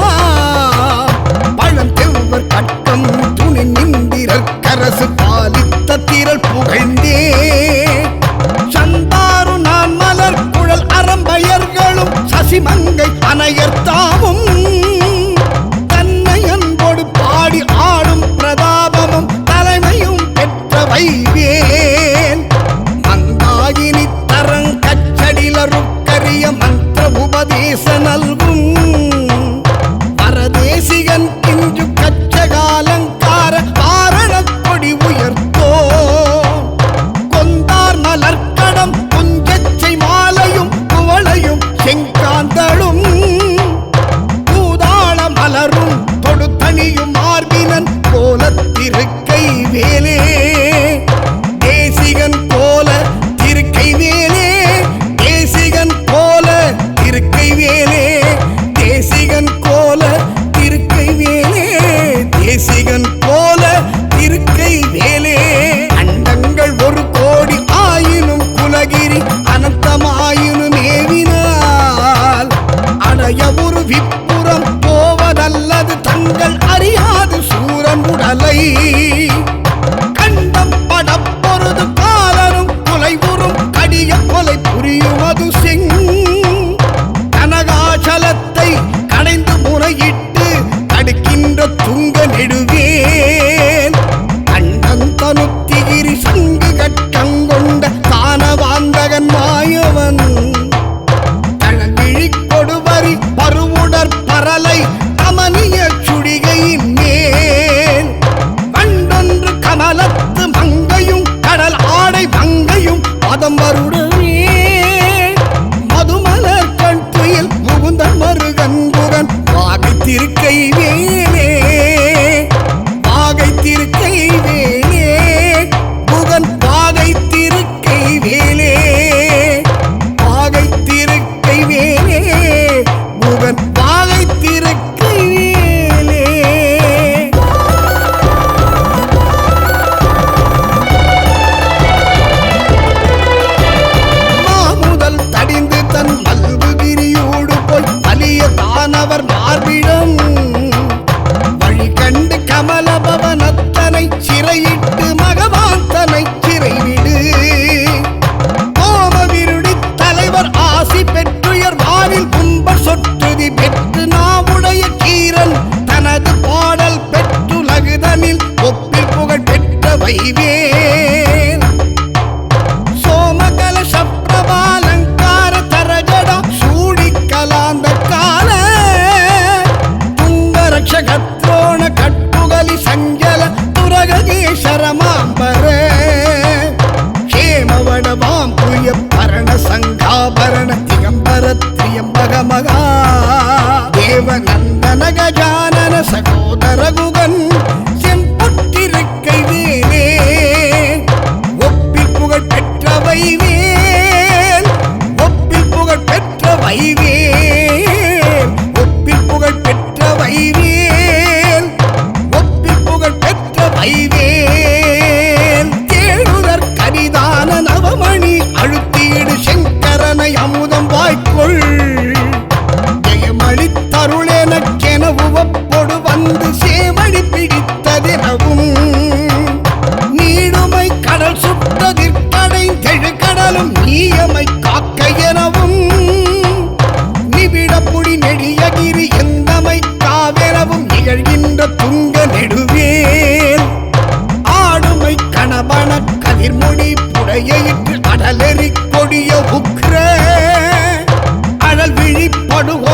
[SPEAKER 1] பழந்தெவ்வர் கட்டம் துணி நிந்திரர் கரசு பாலித்த திரள் புகழ்ந்தே சந்தாரு நான் மலர் குழல் அறம்பயர்களும் சசிமங்கை அனையர்த்தாமும் தன்னை அன்போடு பாடி ஆடும் பிரதாபமும் தலைமையும் பெற்ற வைவேன் மந்தாகினி தரங்கச்சடிலருக்கரிய மந்திர உபதேச நல்கும் பரதேசிகன் கிஞ்சு கச்சகாலங்கார காரணக் கொடி உயர்த்தோ கொந்தார் மலர்க்கடம் குஞ்சச்சை மாலையும் குவளையும் செங்காந்தளும் பூதாள மலரும் தொடுத்தணியும் மார்பினன் கோலத்திருக்கை வேலே தேசிகன் கோல திருக்கை வேலே தேசிகன் கோல திருக்கை வேலே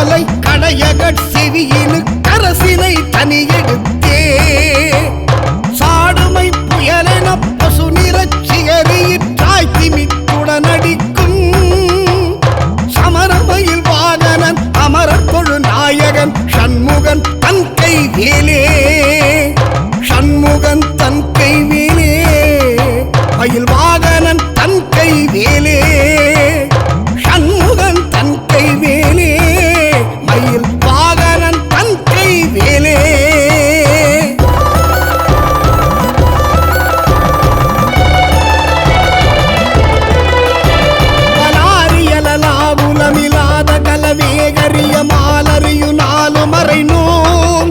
[SPEAKER 1] ஓலை கடையகட் செவியினு கரசினை தனியெடுத்தே சாடுமை புயலென பசு நிறச்சிகரியிற்றாய் திமித்துடன் அடிக்கும் சமரமையில் வாகனன் அமரர் தொழு நாயகன் சண்முகன் தன் கை வேலே சண்முகன் தன் கை வேலே மயில் வாகனன் தன் கை வேலே சண்முகன் தன் கை வேலே மயில் வாகனன் தன் கை வேலே பலாரியலாவுலமில்லாத கலவேகரிய மாலறியு நாலு மறைனோம்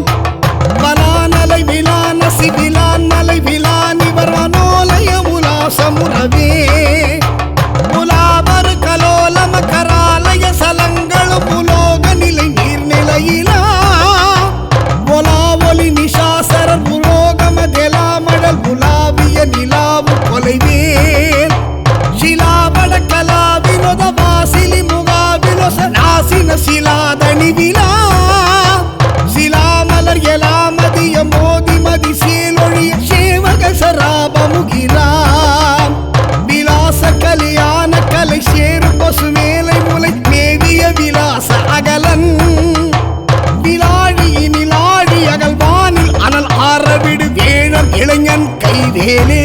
[SPEAKER 1] பலானலை விலான சிவிலான் மலை விலான் இவர் மனோலய உலாசமுறவே புலாபரு கலோலம கராலய சலங்களும் புலோக நிலை நீர்நிலையிலா ஒலா ஒலி நிஷாசரர் புலோகம தெலாமழல் புலாவிய நிலாவு கொலைவேல் ಶಿಲಾಬಡ ಕಲಾ ವಿನೋದ ವಾಸಿಲಿ ಮುಗಾಬಿಲೊಸ ನಾಸಿನ ಶಿಲಾದಣಿ ವಿಲಾ ಶಿಲಾಮಲರ್ ಯಲಾಮದಿಯ ಮೋದಿ ಮದಿ ಸೇಲೊಳಿಯ ಸೇವಕ ಸರಾಬ ಮುಗಿಲಾ ವಿಲಾಸ ಕಲಿಯಾನ ಕலை சேரு பசு மேலை முலை மேவிய விலாச அகலன் விலாழியினில் ஆழி அகல்வானில் அனல் ஆறவிடு வேழம் இளைஞன் கைவேலே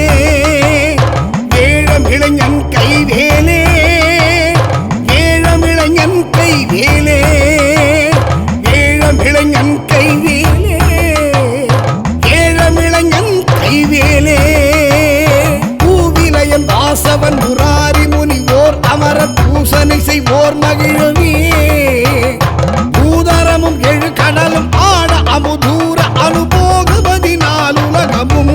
[SPEAKER 1] வேழம் இளைஞன் கைவேலே வேழம் இளைஞன் கைவேலே வேழம் இளைஞன் கைவேலே வேழம் இளைஞன் கைவேலே பூவிலையன் வாசவன் முராரி முனிவோர் அமரர் பூசனை செய்வோர் மகிழவே பூதரமும் எழு கடலும் ஆட அமுதூர அனுபோகுபதி நாலுலகமும்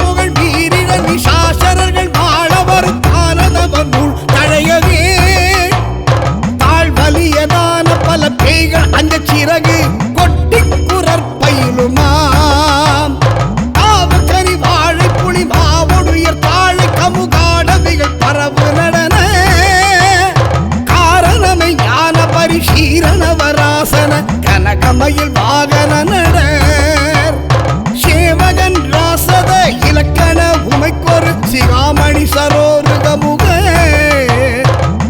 [SPEAKER 1] புகழ் வீரிட நிஷாசரர்கள் வாழ வரும் தானதவனுள் தழையவே தாழ்வலியதான பல பேய்கள் அந்த சிறகு கொட்டி குரற்பயிலுமாம் தாவு கறி வாழை புலி மாவொடுயர் தாழை கமுகாடவிகள் பரவு நடன காரணமை ஞான பரிசீரண வராசன கனகமயில் வாகன நடர் சேவகன் ராசத இலக்கண உமைக்கொரு சிகாமணி சரோருகமுக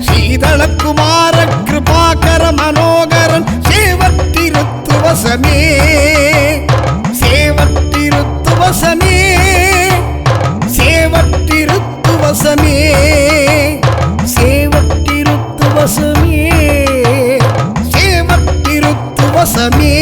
[SPEAKER 1] சீதளக்குமார கிருபாகர மனோகரன் சேவத்திருத்துவசமே சேவத்திருத்துவசமே சேவத்திருத்துவசமே சேவத்திருத்துவசமே சேவத்திருத்துவசமே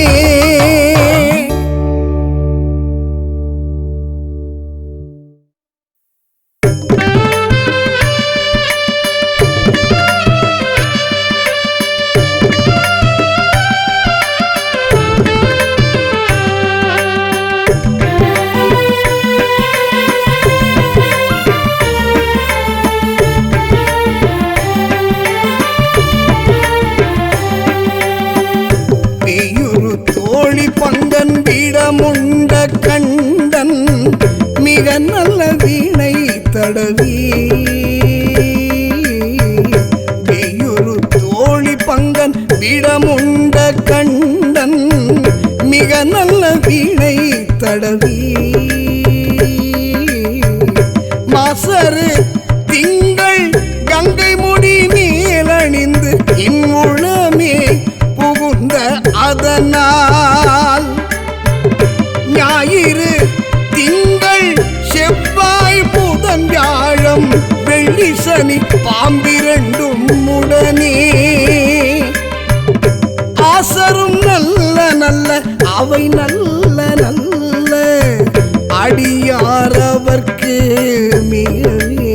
[SPEAKER 1] பங்கன் விடமுண்ட கண்டன் மிக நல்ல வீணை தடவி வெயுரு தோழி பங்கன் விடமுண்ட கண்டன் மிக நல்ல வீணை தடவி மாசரு திங்கள் கங்கை முடி மேலணிந்து இன்முழமே புகுந்த அதனால் ஞாயிறு திங்கள் செவ்வாய் புதன் வியாழம் வெள்ளி சனி பாம்பிரண்டும் உடனே ஆசரும் நல்ல நல்ல அவை நல்ல நல்ல அடியாரவர்க்கு மிகவே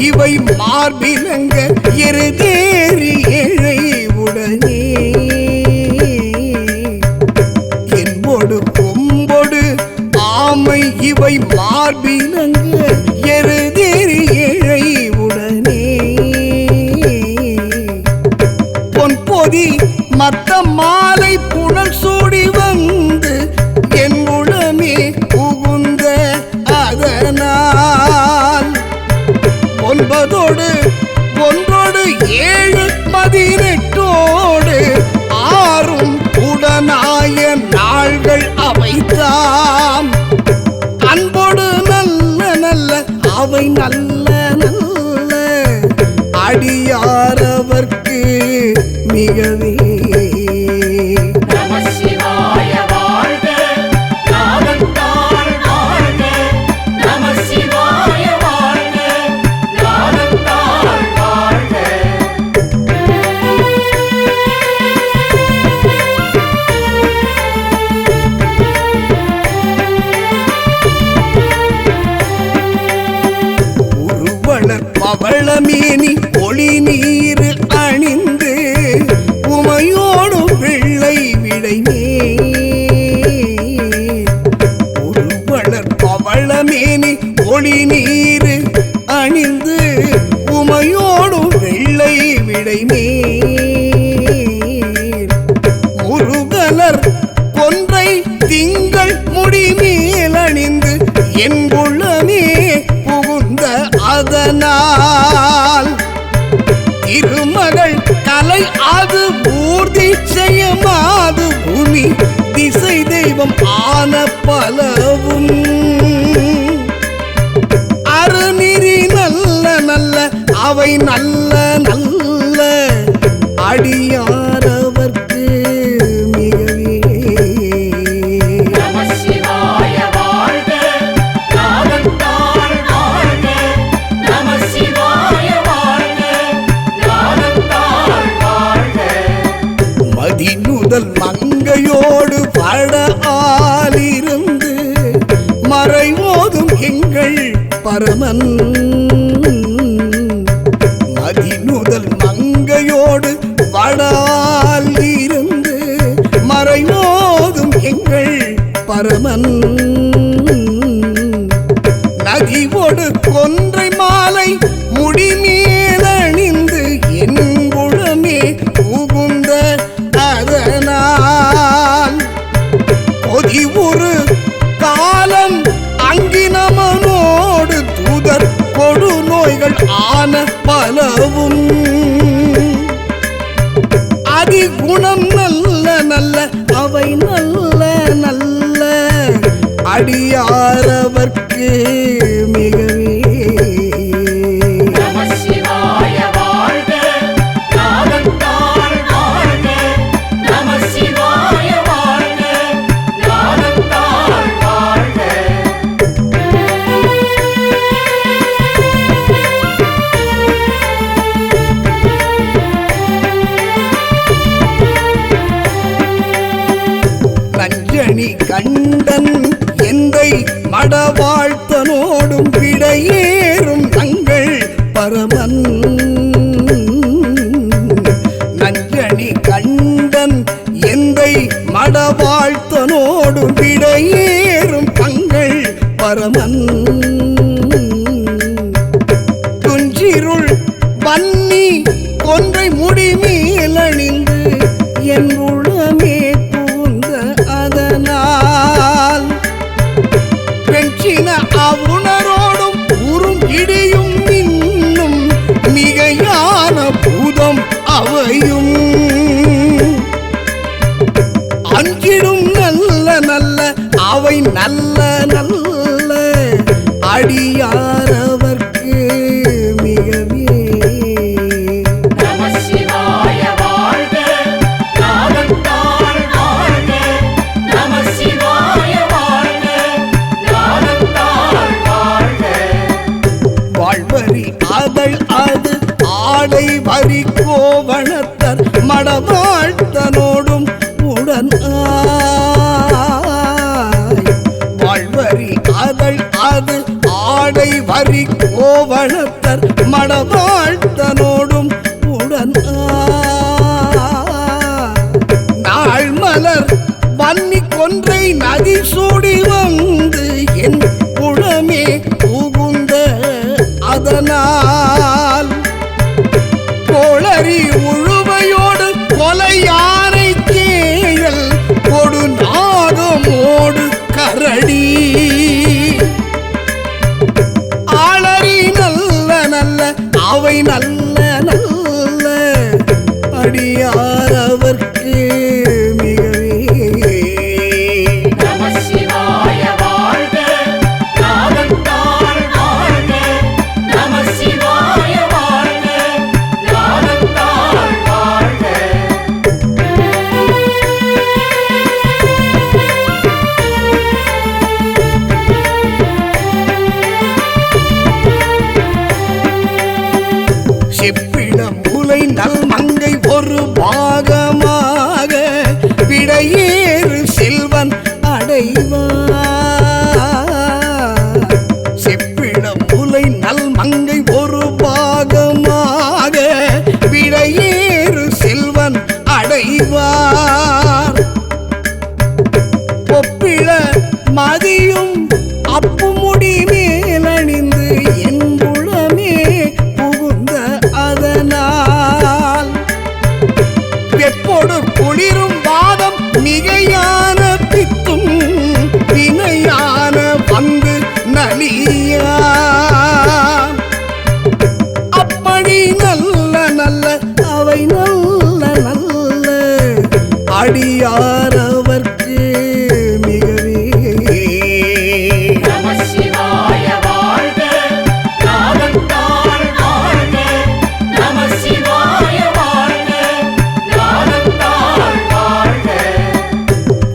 [SPEAKER 1] இவை மார்பிலங்க எருதேறி ஏழை உடனே என்போடு கொம்போடு ஆமை இவை மார்பிலங்க எருதேறி ஏழை உடனே 9 ஒன்றோடு 7 18 ஆறும் உடனாய நாள்கள் அவைத்தாம். அன்போடு நல்ல நல்ல அவை நல்ல நல்ல அடியாரவர்க்கு மிகவே. பவளமேனி ஒளி நீர் அணிந்து உமையோடு வெள்ளை விடைமே. உருவளர் பவளமேனி ஒளி நீர் அணிந்து உமையோடு வெள்ளை விடைமே. முருகலர் கொன்றை திங்கள் முடிமேல் அணிந்து என் உள்ளமே புகுந்த அதனால் திருமகள் கலை அது ஊர்தி செய்யமாது பூமி திசை தெய்வம் ஆன பலவும் அருநெறி நல்ல நல்ல அவை நல்ல நல்ல அடியாரவர்க்கு மிகவே. மதிநுதல் மங்கையோடு பட ஆலிருந்து மறைவோதும் எங்கள் பரமன். மதிநுதல் மங்கையோடு வடால் இருந்து மறைவோதும் எங்கள் பரமன். நதிவோடு கொன்றை மாலை முடிமேல் அணிந்து என் குழமே புகுந்த அதனால் பொதி ஒரு காலம் அங்கினமனோடு தூதர் கொடு நோய்கள் ஆன பலவும் அதிகுணம் நல்ல நல்ல அவை நல்ல நல்ல அடியாரவர்க்கு மிகவே. நஞ்சணி கண்டன் எந்தை மடவாழ்த்தனோடும் விடையேறும் தங்கள் பரமன். நஞ்சணி கண்டன் எந்தை மடவாழ்த்தனோடும் விடையேறும் தங்கள் பரமன். துஞ்சிருள் வன்னி கொன்றை முடிமேல் அணிந்து என் உளமே அதனால் பெற்றின அவுணரோடும் உறும் இடியும் இன்னும் மிகையான பூதம் அவையும் அஞ்சிடும் நல்ல நல்ல அவை நல்ல நல்ல அடியாரவர்க்கு மிகவே.
[SPEAKER 2] நம சிவாய வாழ்க நாதந்தாள்
[SPEAKER 1] அவை நல்ல நல்ல அடியார் அவர்க்கு மிகவே.
[SPEAKER 2] நம சிவாய வாழ்க நாதந்தாள் வாழ்க. நம சிவாய வாழ்க நாதந்தாள் வாழ்க.
[SPEAKER 1] செப்பிடம் முலை நல் மங்கை ஒரு பாகமாக விடையேறு செல்வன் அடைவார். செப்பிடம் முலை நல் மங்கை ஒரு பாகமாக விடையேறு செல்வன் அடைவார். ஒப்பிட மதியும் அப்பு முடி மேலணிந்து என் குளமே புகுந்த அதனால் வெப்போடு குளிரும் வாதம் மிகையான பித்தும் வினையான வந்து நலியா. அப்படி நல்ல நல்ல அவை நல்ல நல்ல அடியார் அவர்க்கு மிகவே.
[SPEAKER 2] நம சிவாய வாழ்க நாதந்தாள் வாழ்க. நம சிவாய வாழ்க நாதந்தாள் வாழ்க.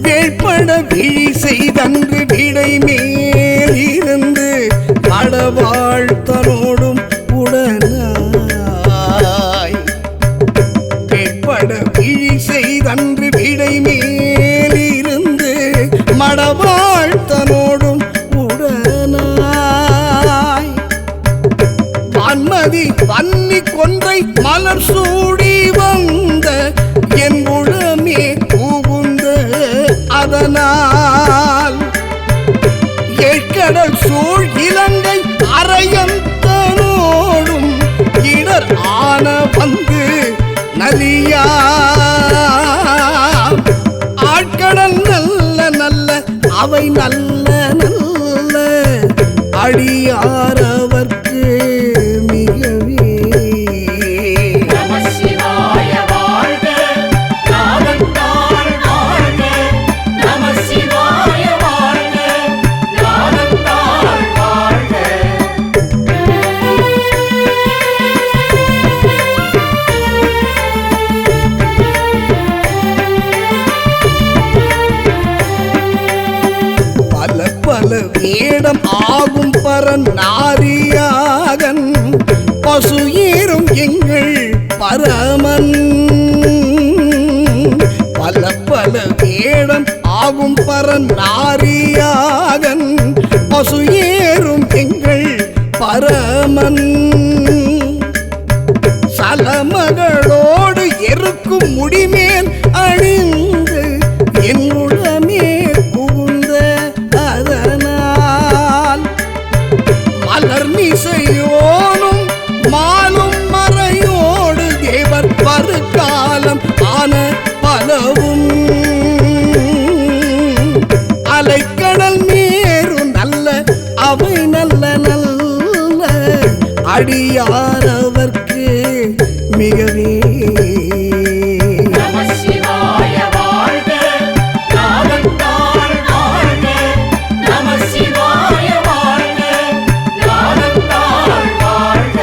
[SPEAKER 1] வேட்பட விழி செய்தன்று விடை மேலிருந்து மடவாழ்த்தனோடும் உடனாய். வேட்பட விழி செய்தன்று விடை மேலிருந்து மடவாழ்த்தனோடும் உடனாய். வான்மதி வன்னி கொன்றை மலர் சூடி வந்த என் குளமே புகுந்த அதனால் ஏழ்கடல் சூழ் இலங்கை அரையந்தனோடும் இடர் ஆன வந்து நலியா. ஆட்கடல் நல்ல நல்ல அவை நல்ல நல்ல அடியார் அவர்க்கு மிகவே.
[SPEAKER 2] நம சிவாய வாழ்க நாதந்தாள் வாழ்க. நம சிவாய வாழ்க நாதந்தாள் வாழ்க.
[SPEAKER 1] பல பல வேடம் ஆகும் பரன் நாரியாகன் பசு ஏறும் எங்கள் பரமன். பல பல வேடம் ஆகும் பரன் நாரியாகன் பசு ஏறும் எங்கள் பரமன். சலமகளோடு எருக்கும் முடிமேல் அணிந்து என் உளமே புகுந்த அதனால் மலர் மிசையோனும் மாலும் மறையோடு தேவர் பருக்காலம் ஆன பலவும் அலைக்கடல் மேரு நல்ல அவை நல்ல நல்ல அடியார் அவர்க்கு மிகவே.
[SPEAKER 2] நம சிவாய வாழ்க நாதந்தாள் வாழ்க. நம சிவாய வாழ்க நாதந்தாள் வாழ்க.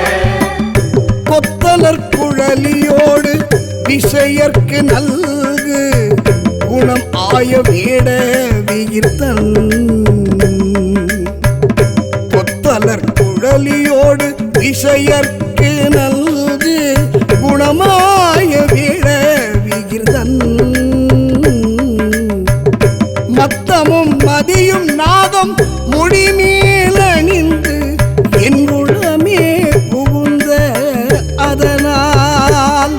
[SPEAKER 1] கொத்தலர் குழலியோடு விசையர்க்கு நல்கு குணம் ஆய வேட விகிர்த்தன். கொத்தலர் குழலியோடு விசையர்க்கு நல்கு குணமாய வேட விகிர்தன். மத்தமும் மதியும் நாதம் முடிமேலணிந்து என் குளமே புகுந்த அதனால்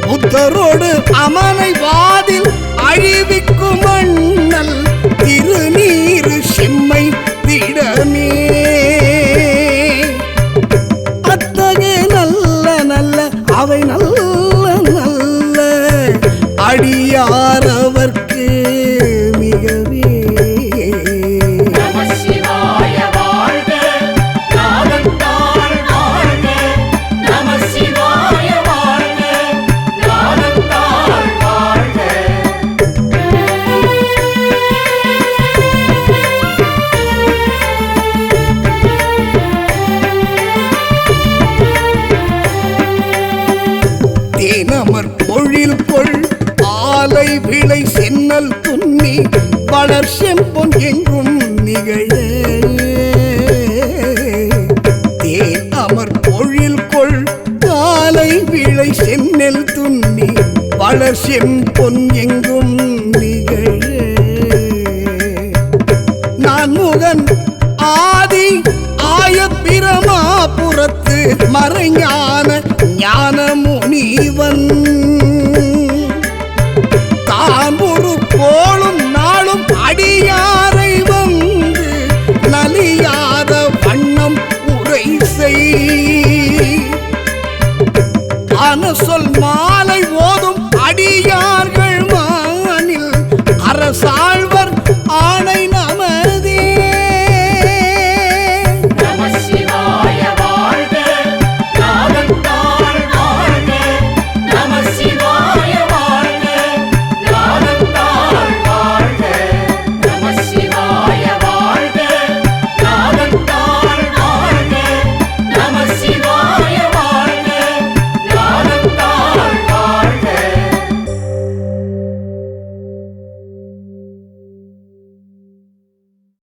[SPEAKER 1] புத்தரோடு அமனை வாதில் அழிவிக்கும் மண்ணல் திருநீரு செம்மை திடமே. அத்தகைய நல்ல நல்ல அவை நல்ல நல்ல அடியார் அவர்க்கு மிகவே.
[SPEAKER 2] நம சிவாய
[SPEAKER 1] மலர் செம்பொன் எங்கும் நிகழ நான் முகன் ஆதி ஆய பிரமாபுரத்து மறைஞான ஞான முனிவன் தான் ஒரு கோளும் நாளும் அடியாரை வந்து நலியாத வண்ணம் உரை செய் சொல்